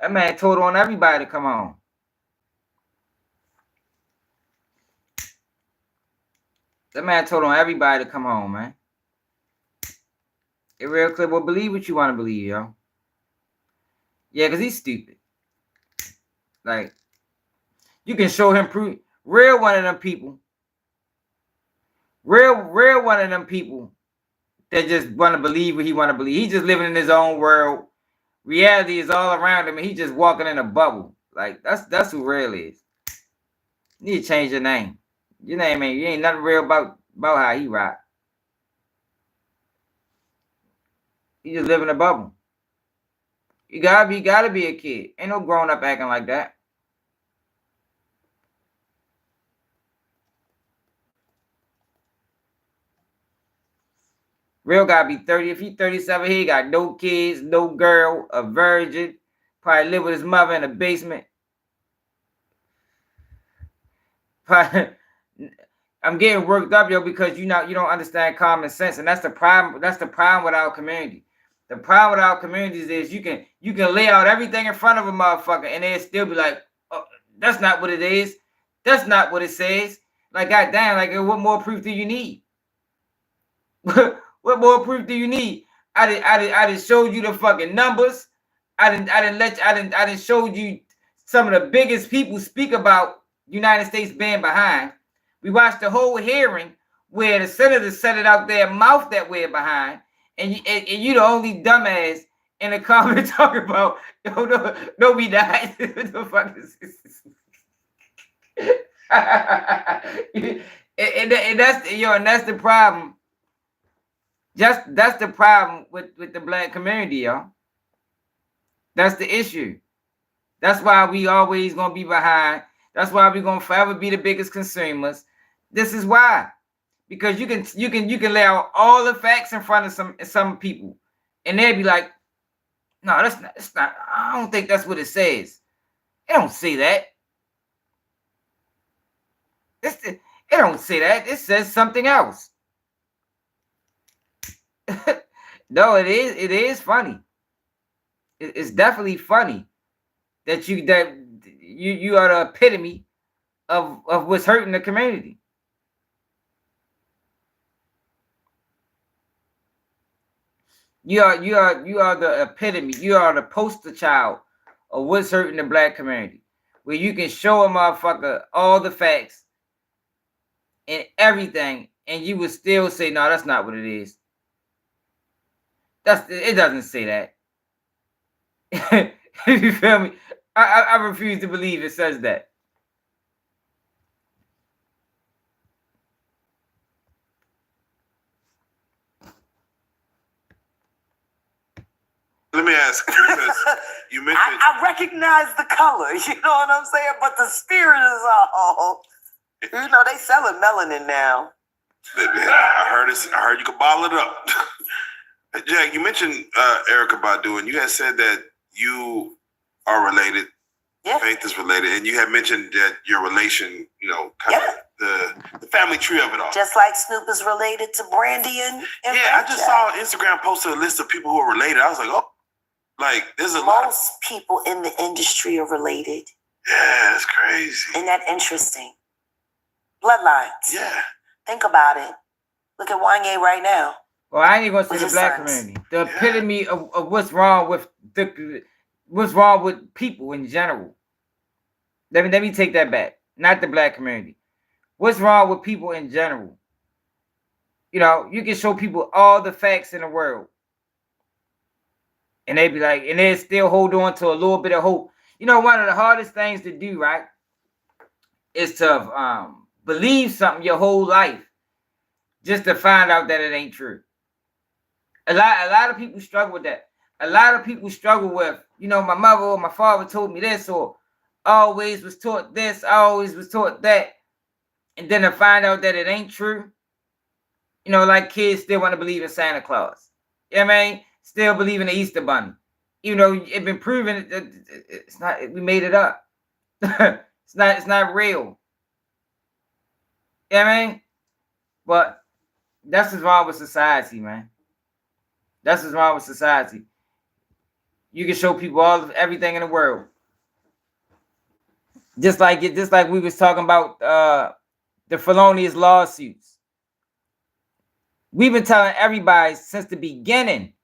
That man told on everybody to come home. That man told on everybody to come home, man. It real clear. Well, believe what you want to believe, yo. Yeah, because he's stupid. Like, you can show him proof. Real one of them people. Real one of them people that just want to believe what he want to believe. He's just living in his own world. Reality is all around him, and he's just walking in a bubble. Like, that's who real is. You need to change your name. Your name ain't nothing real about how he rock. He just live in a bubble. You gotta be a kid. Ain't no grown up acting like that. Real gotta be 30. If he 37, he got no kids, no girl, a virgin. Probably live with his mother in the basement. I'm getting worked up, yo, because you don't understand common sense, and that's the problem. That's the problem with our community. The problem with our communities is you can lay out everything in front of a motherfucker, and they'll still be like, oh, that's not what it is. That's not what it says. Like, goddamn, like, what more proof do you need? What more proof do you need? I didn't show you the fucking numbers. I didn't show you some of the biggest people speak about United States being behind. We watched the whole hearing where the senators said it out their mouth that we're behind, and you the only dumbass in the comment talking about no we not. What the fuck is this? and that's the problem. That's the problem with the black community, y'all. That's the issue. That's why we always gonna be behind. That's why we're gonna forever be the biggest consumers. This is why. Because you can lay out all the facts in front of some people, and they'll be like, no, that's not, I don't think that's what it says. It don't say that. It don't say that. It says something else. No, it is funny. It's definitely funny that you are the epitome of what's hurting the community. You are the epitome. You are the poster child or what's hurting the black community, where you can show a motherfucker all the facts and everything, and you would still say, no, that's not what it is. It doesn't say that. You feel me? I refuse to believe it says that. Let me ask, because you mentioned... I recognize the color, you know what I'm saying? But the spirit is all... You know, they selling melanin now. I heard you could bottle it up. Jack, you mentioned Erykah Badu, and you had said that you are related. Yeah. Faith is related, and you had mentioned that your relation, you know, kind of the family tree of it all. Just like Snoop is related to Brandy and I just saw Instagram posted a list of people who are related. I was like, oh, like there's a lot. Most people in the industry are related. Yeah, it's crazy. Isn't that interesting? Bloodlines. Yeah. Think about it. Look at Wanye right now. Well, I ain't even gonna say the black community. The epitome of what's wrong with people in general. Let me take that back. Not the black community. What's wrong with people in general? You know, you can show people all the facts in the world, and they be like, and they still hold on to a little bit of hope. You know, one of the hardest things to do, right, is to believe something your whole life just to find out that it ain't true. A lot of people struggle with that. A lot of people struggle with, you know, my mother or my father told me this, or I always was taught this, I always was taught that, and then to find out that it ain't true. You know, like kids still want to believe in Santa Claus. You know what I mean? Still believe in the Easter Bunny. Even though it's been proven it's not, we made it up. It's not real. You know what I mean? But that's what's wrong with society, man. That's what's wrong with society. You can show people everything in the world. Just like we was talking about the felonious lawsuits. We've been telling everybody since the beginning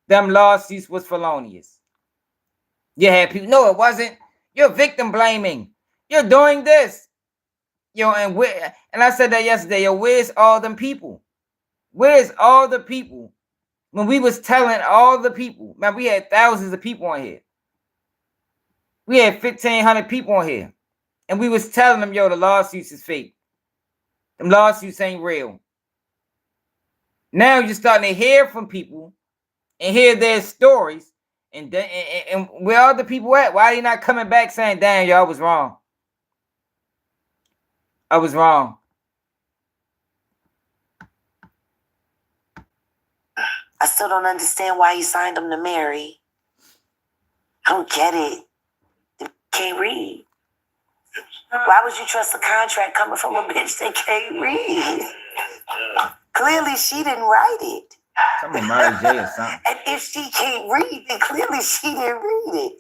them lawsuits was felonious. You had people, no, it wasn't. You're victim blaming. You're doing this. Yo, and I said that yesterday. Yo, where's all them people? Where's all the people? When we was telling all the people, man, we had thousands of people on here. We had 1,500 people on here. And we was telling them, yo, the lawsuits is fake. Them lawsuits ain't real. Now you're starting to hear from people and hear their stories. And where are the people at? Why are they not coming back saying, damn, yo, I was wrong. I was wrong. I still don't understand why you signed them to marry. I don't get it. They can't read. Why would you trust a contract coming from a bitch that can't read? Clearly, she didn't write it. Something Mary J or something. And if she can't read, then clearly she didn't read it.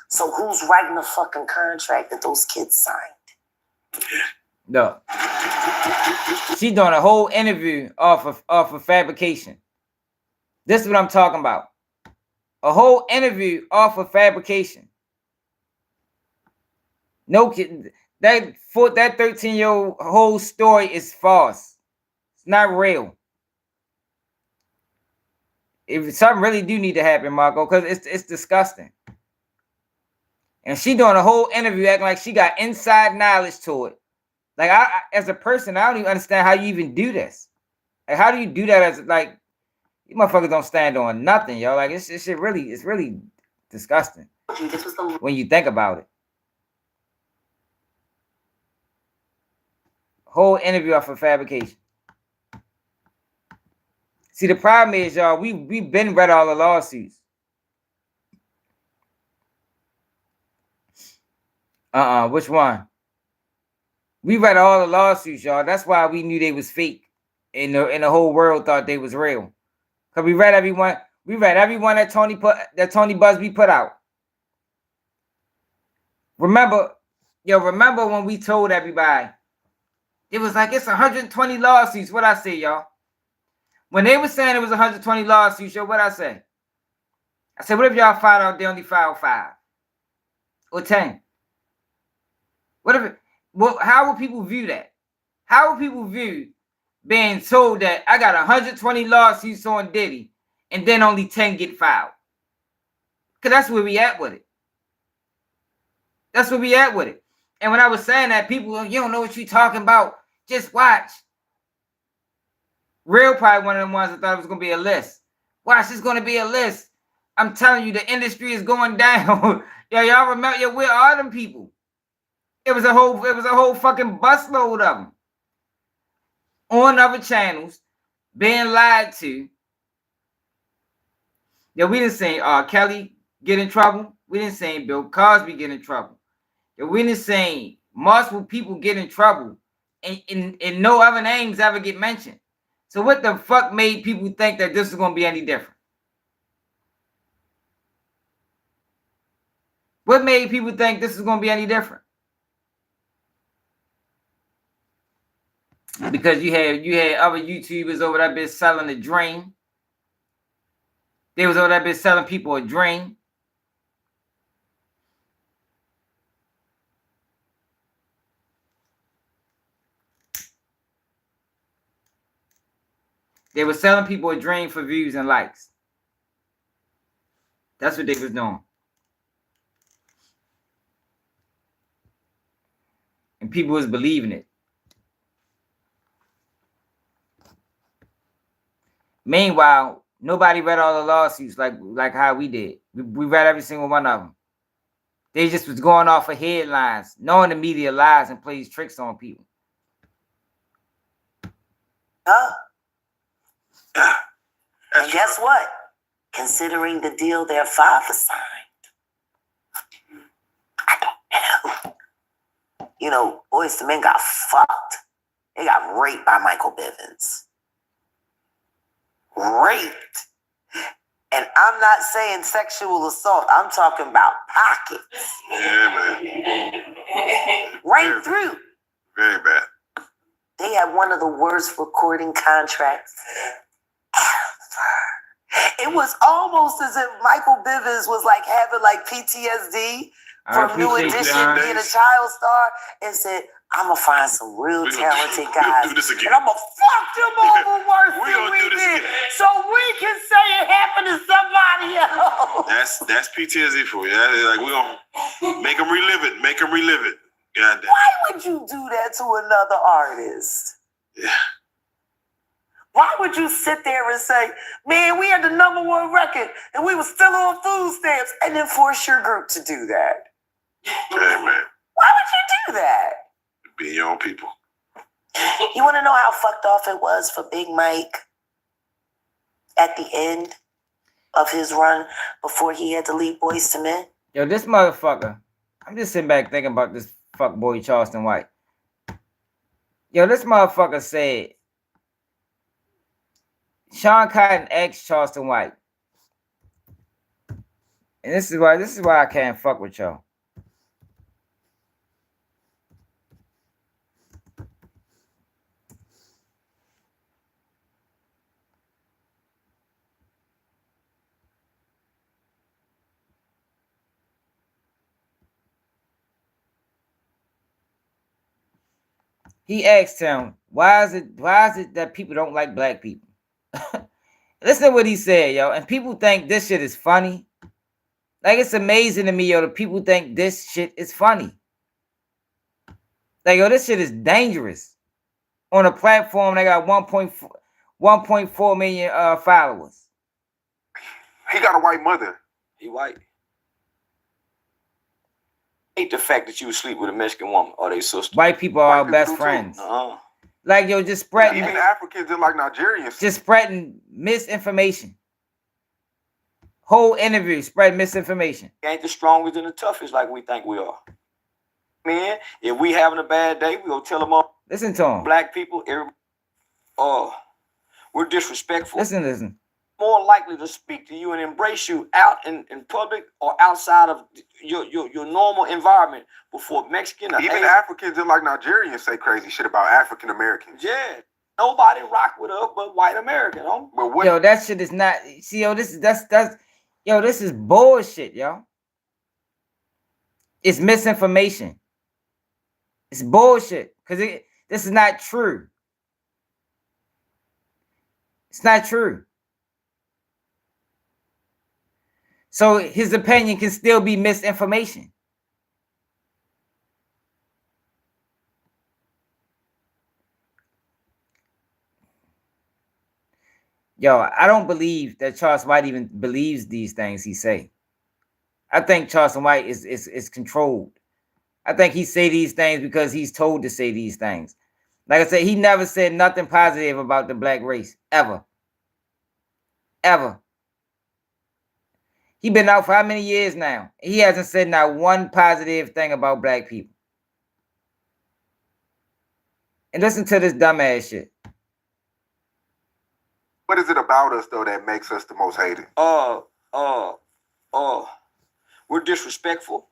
So who's writing the fucking contract that those kids signed? No. She doing a whole interview off of fabrication. This is what I'm talking about. A whole interview off of fabrication. No kid. That 13-year-old whole story is false. It's not real. If something really do need to happen, Marco, because it's disgusting. And she doing a whole interview acting like she got inside knowledge to it. Like I as a person, I don't even understand how you even do this. Like, how do you do that as like you motherfuckers don't stand on nothing, yo. Like it's really disgusting. When you think about it. Whole interview off of fabrication. See, the problem is, y'all, we've been read all the lawsuits. Which one? We read all the lawsuits, y'all. That's why we knew they was fake. And the whole world thought they was real. Cause we read everyone that Tony Buzbee put out. Remember when we told everybody, it was like it's 120 lawsuits. What I say, y'all? When they were saying it was 120 lawsuits, yo, what I say? I said, what if y'all find out they only filed 5? or 10? What if it, well, how will people view that? How will people view being told that I got 120 lawsuits on Diddy and then only 10 get filed? Because that's where we at with it. That's where we at with it. And when I was saying that, people, you don't know what you talking about. Just watch. Real probably one of them ones that thought it was going to be a list. Watch, it's going to be a list. I'm telling you, the industry is going down. Y'all remember, where are them people? It was a whole fucking busload of them on other channels being lied to. Yeah, we didn't say Kelly get in trouble. We didn't say Bill Cosby get in trouble. Yeah, we didn't say multiple people get in trouble, and no other names ever get mentioned. So what the fuck made people think that this is going to be any different? What made people think this is going to be any different? Because you had other YouTubers over that bitch selling a dream. They was over that bitch selling people a dream. They were selling people a dream for views and likes. That's what they was doing. And people was believing it. Meanwhile, nobody read all the lawsuits like how we did. We read every single one of them. They just was going off of headlines, knowing the media lies and plays tricks on people. And guess what? Considering the deal their father signed, I don't know. You know, Boyz II Men got fucked. They got raped by Michael Bivins. Raped. And I'm not saying sexual assault. I'm talking about pockets. Yeah, man. Right through. Very bad. They had one of the worst recording contracts ever. It was almost as if Michael Bivins was like having like PTSD from New Edition being a child star and said, I'm gonna find some real talented guys and I'm gonna fuck them over worse than we did so we can say it happened to somebody else. That's PTSD for you. Like we gonna make them relive it. Make them relive it. Goddamn. Why would you do that to another artist? Yeah. Why would you sit there and say, man, we had the #1 record and we were still on food stamps and then force your group to do that? Hey, man. Why would you do that? Be your own people. You want to know how fucked off it was for Big Mike at the end of his run before he had to leave Boyz II Men? Yo, this motherfucker. I'm just sitting back thinking about this fuckboy Charleston White. Yo, this motherfucker said Sean Cotton ex Charleston White. And this is why I can't fuck with y'all. He asked him, why is it that people don't like black people? Listen to what he said, yo. And people think this shit is funny. Like, it's amazing to me, yo, that people think this shit is funny. Like, yo, this shit is dangerous. On a platform that got 1.4 million followers. He got a white mother. He white. Hate the fact that you would sleep with a Mexican woman or they sister. White people are our best friends. Like, yo, just spreading. Even Africans are like Nigerians. Just spreading misinformation. Whole interview, spread misinformation. Ain't the strongest and the toughest like we think we are. Man, if we having a bad day, we gonna tell them all. Listen to him. Black people, we're disrespectful. Listen. More likely to speak to you and embrace you out in public or outside of your normal environment before Mexican. Even Africans and like Nigerians say crazy shit about African Americans. Yeah. Nobody rock with us but white American, huh? But what? Yo, that shit is not. See, yo, this is bullshit, yo. It's misinformation. It's bullshit. Because this is not true. It's not true. So his opinion can still be misinformation. Yo, I don't believe that Charles White even believes these things he say. I think Charleston White is controlled. I think he say these things because he's told to say these things. Like I said, he never said nothing positive about the black race. Ever. Ever. He been out for how many years now? He hasn't said not one positive thing about black people. And listen to this dumbass shit. What is it about us though that makes us the most hated? We're disrespectful.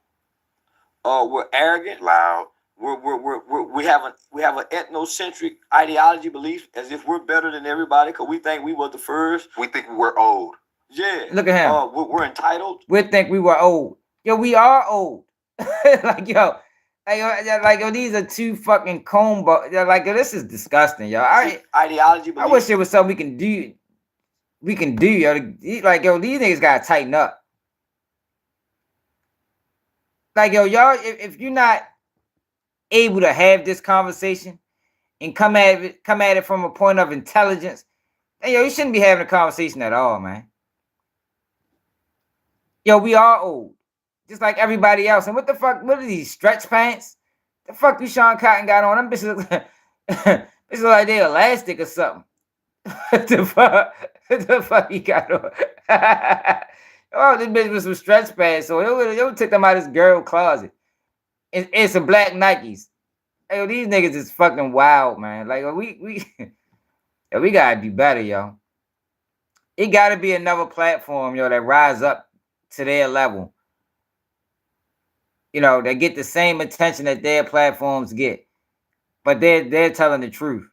We're arrogant, loud. We have an ethnocentric ideology belief as if we're better than everybody because we think we were the first. We think we're old. Yeah. Look at him. We're entitled. We think we were old. Yo, we are old. Like these are two fucking comb like this is disgusting, yo. Ideology belief. I wish there was something we can do. Yo. Like, yo, these niggas gotta tighten up. Like, yo, y'all, if you're not able to have this conversation and come at it from a point of intelligence, then yo, you shouldn't be having a conversation at all, man. Yo, we are old. Just like everybody else. And what the fuck, what are these stretch pants? The fuck you Sean Cotton got on? Them bitches look like they elastic or something. The fuck he got on? Oh, this bitch with some stretch pants. So it would take them out of his girl closet. And some black Nikes. Hey, yo, these niggas is fucking wild, man. Like, we gotta be better, yo. It gotta be another platform, yo, that rise up to their level. You know, they get the same attention that their platforms get. But they're telling the truth.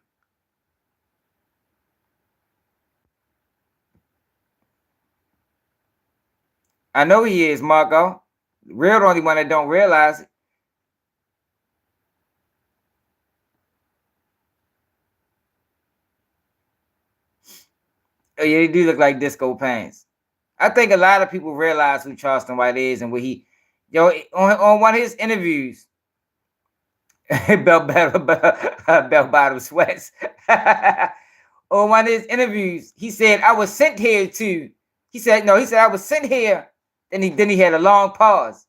I know he is, Marco. Real the only one that don't realize it. Oh, yeah, they do look like disco pants. I think a lot of people realize who Charleston White is and what he... Yo, on one of his interviews, bell bottom sweats. On one of his interviews, he said, I was sent here to... He said, I was sent here. Then he had a long pause.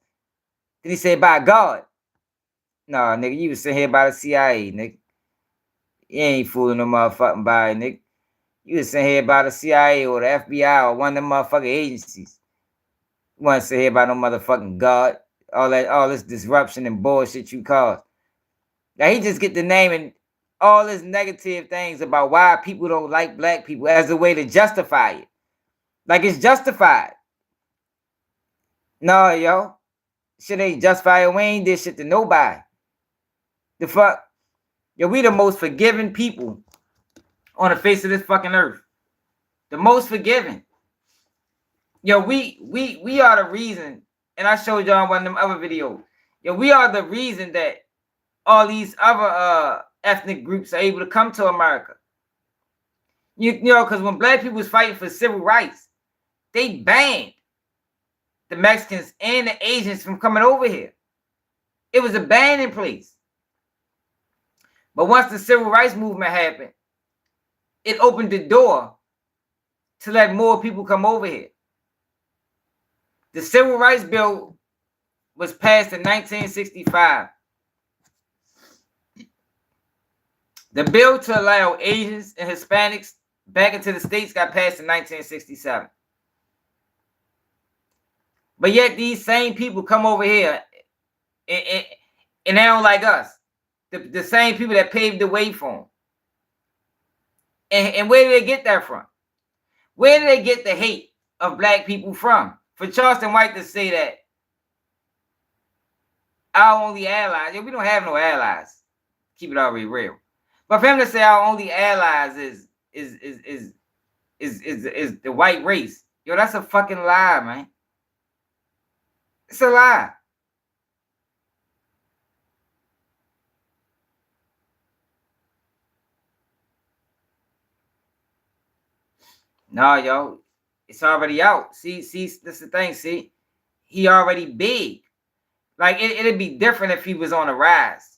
Then he said, by God. No, nigga, you was sent here by the CIA, nigga. You ain't fooling no motherfucking body, nigga. You was sent here by the CIA or the FBI or one of them motherfucking agencies. You wasn't sent here by no motherfucking God. All this disruption and bullshit you caused. Now he just get the name and all this negative things about why people don't like black people as a way to justify it. Like it's justified. No, yo. Shit ain't justified. We ain't did shit to nobody. The fuck? Yo, we the most forgiving people on the face of this fucking earth. The most forgiving. Yo, we are the reason, and I showed y'all in one of them other videos. Yo, we are the reason that all these other ethnic groups are able to come to America. You know, because when black people was fighting for civil rights, they banned the Mexicans and the Asians from coming over here. It was a ban in place. But once the civil rights movement happened, it opened the door to let more people come over here. The Civil Rights Bill was passed in 1965. The bill to allow Asians and Hispanics back into the states got passed in 1967. But yet these same people come over here and they don't like us. The same people that paved the way for them. And where did they get that from? Where did they get the hate of black people from? For Charleston White to say that our only allies, we don't have no allies. Keep it already real. But for him to say our only allies is the white race, yo, that's a fucking lie, man. It's a lie. No, yo, it's already out. See, that's the thing. See, he already big. Like it'd be different if he was on a rise.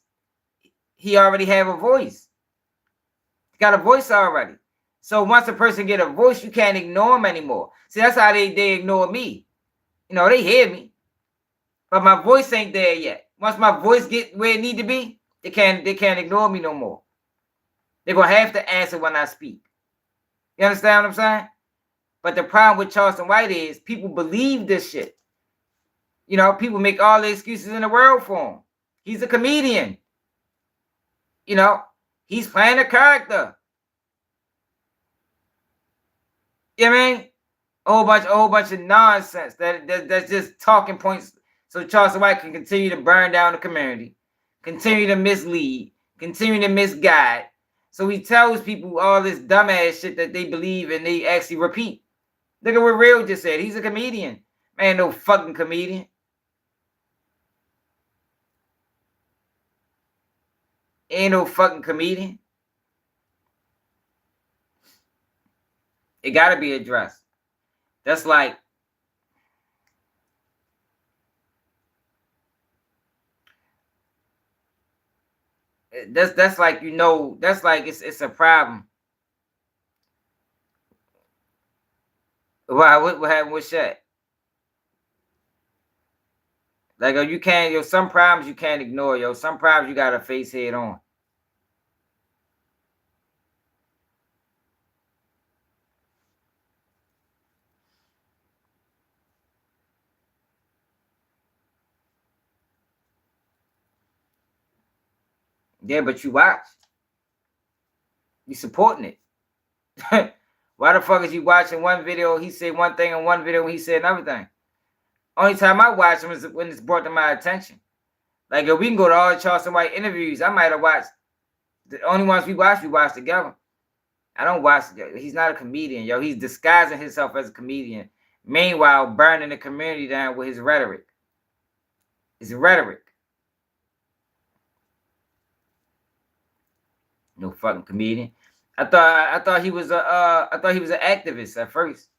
He already have a voice. He got a voice already. So once a person get a voice, you can't ignore him anymore. See, that's how they ignore me. You know, they hear me, but my voice ain't there yet. Once my voice get where it need to be, they can't ignore me no more. They're gonna have to answer when I speak. You understand what I'm saying? But the problem with Charleston White is people believe this shit. You know, people make all the excuses in the world for him. He's a comedian. You know, he's playing a character. You know what I mean? A whole bunch of nonsense that's just talking points so Charleston White can continue to burn down the community, continue to mislead, continue to misguide. So he tells people all this dumbass shit that they believe and they actually repeat. Look at what Real just said. He's a comedian. Man, no fucking comedian. Ain't no fucking comedian. It gotta be addressed. That's like that's like, you know, that's like it's a problem. Why? What happened with Shaq? Like, you can't, yo, some problems you can't ignore, yo. Some problems you gotta face head on. Yeah, but you watch. You supporting it. Why the fuck is you watching one video, he said one thing, and one video he said another thing? Only time I watch him is when it's brought to my attention. Like, if we can go to all the Charleston White interviews, I might have watched. The only ones we watch together. I don't watch. He's not a comedian, yo. He's disguising himself as a comedian. Meanwhile, burning the community down with his rhetoric. It's rhetoric. No fucking comedian. I thought he was an activist at first.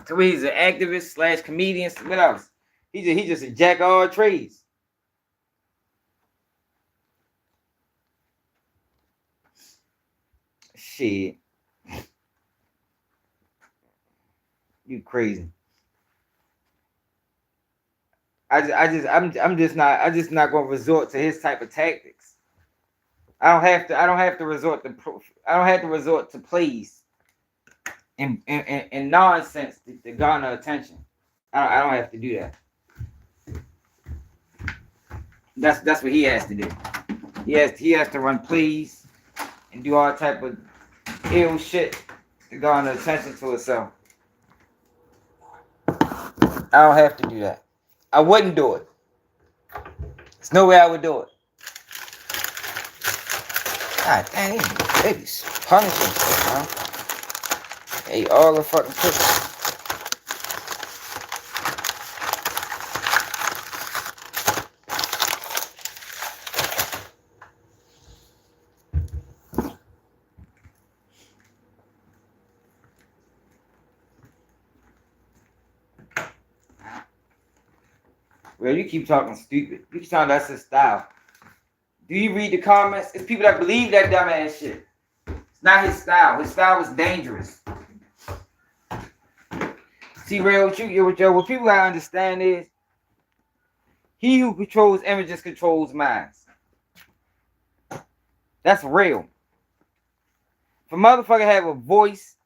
So he's an activist / comedian. What else? He just a jack of all trades. Shit. You crazy. I'm just not gonna resort to his type of tactics. I don't have to resort to plays and nonsense to garner attention. I don't have to do that. That's what he has to do. He has to run plays and do all type of ill shit to garner attention to himself. I don't have to do that. I wouldn't do it. There's no way I would do it. God damn, these babies punishing shit, man. They all the fucking pussy. Well, you keep talking stupid. You keep talking that's his style. Do you read the comments? It's people that believe that dumbass shit. It's not his style. His style was dangerous. See, Real, what people gotta understand is he who controls images controls minds. That's real. If a motherfucker have a voice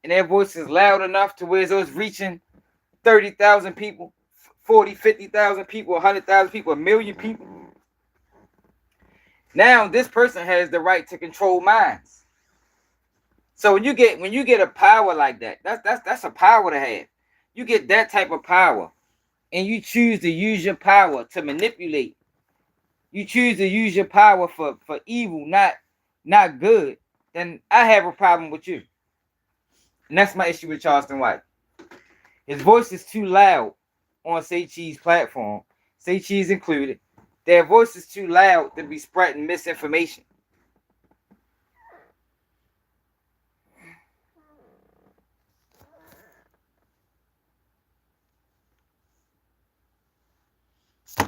and their voice is loud enough to where it's reaching 30,000 people, 40, 50,000 people, 100,000 people, 1 million people. Now this person has the right to control minds. So when you get a power like that, that's a power to have. You get that type of power, and you choose to use your power to manipulate. You choose to use your power for evil, not good. Then I have a problem with you, and that's my issue with Charleston White. His voice is too loud on Say Cheese platform, Say Cheese included. Their voice is too loud to be spreading misinformation.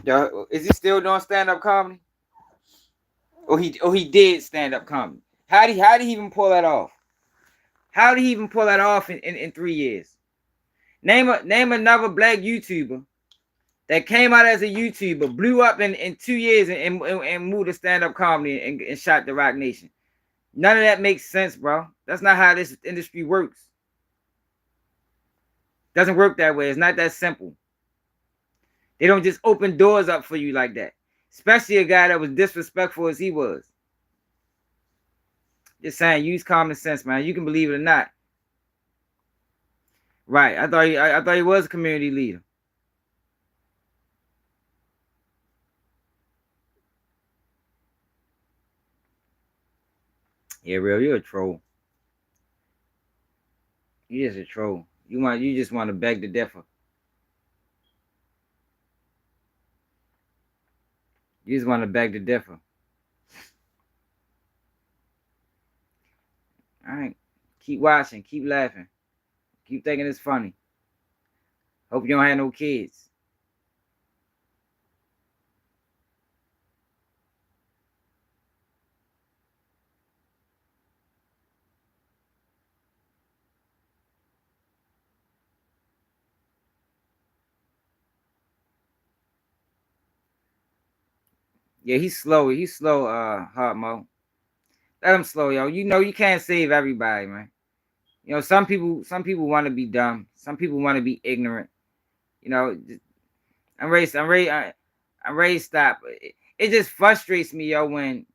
Yo, is he still doing stand-up comedy? Or he did stand-up comedy? How did he even pull that off? How did he even pull that off in 3 years? Name another black YouTuber that came out as a YouTuber, blew up in 2 years and moved to stand-up comedy and shot the Rock Nation. None of that makes sense, bro. That's not how this industry works. Doesn't work that way. It's not that simple. They don't just open doors up for you like that. Especially a guy that was disrespectful as he was. Just saying, use common sense, man. You can believe it or not. Right. I thought he was a community leader. Yeah, real, you're a troll. You're just a troll. You just want to beg to differ. You just want to beg to differ. All right. Keep watching. Keep laughing. Keep thinking it's funny. Hope you don't have no kids. Yeah, he's slow. He's slow, Hard Mo. Let him slow, yo. You know you can't save everybody, man. You know, some people want to be dumb. Some people want to be ignorant. You know, I'm ready to stop. It just frustrates me, yo, when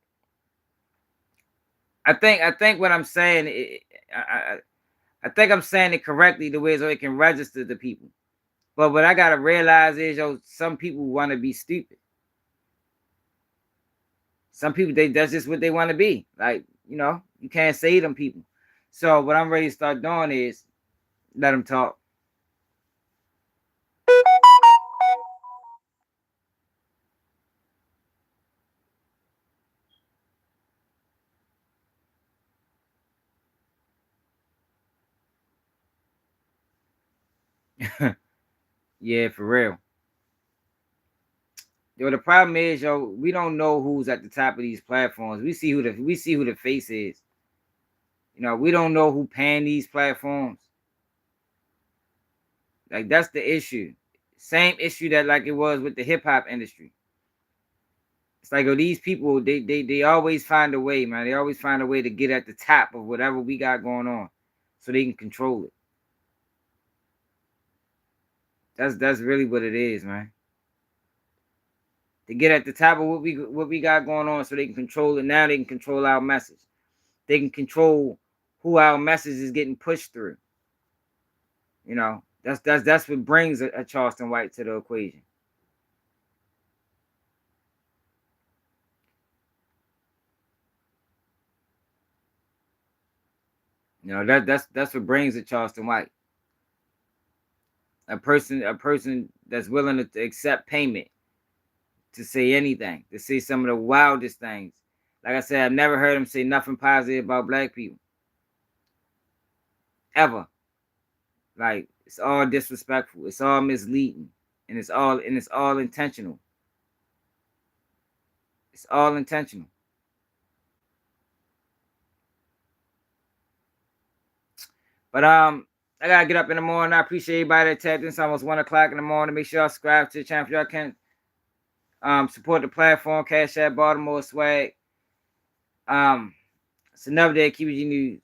I think what I'm saying, I think I'm saying it correctly the way so it can register to people. But what I gotta realize is, yo, some people want to be stupid. Some people, that's just what they want to be. Like, you know, you can't save them people. So what I'm ready to start doing is let them talk. Yeah, for real. Yo, the problem is, yo, we don't know who's at the top of these platforms. We see who the face is. You know, we don't know who paying these platforms. Like, that's the issue. Same issue that like it was with the hip hop industry. It's like, oh, these people, they always find a way, man. They always find a way to get at the top of whatever we got going on, so they can control it. That's really what it is, man. To get at the top of what we got going on, so they can control it. Now they can control our message. They can control who our message is getting pushed through. You know, that's what brings a Charleston White to the equation. You know, that's what brings a Charleston White. A person that's willing to accept payment to say anything, to say some of the wildest things. Like I said, I've never heard him say nothing positive about black people. Ever. Like, it's all disrespectful. It's all misleading. And it's all intentional. It's all intentional. But I gotta get up in the morning. I appreciate everybody that tapped in. It's almost 1 o'clock in the morning. Make sure y'all subscribe to the channel if y'all can. Support the platform. Cash App Baltimore Swag. It's another day of QBG News.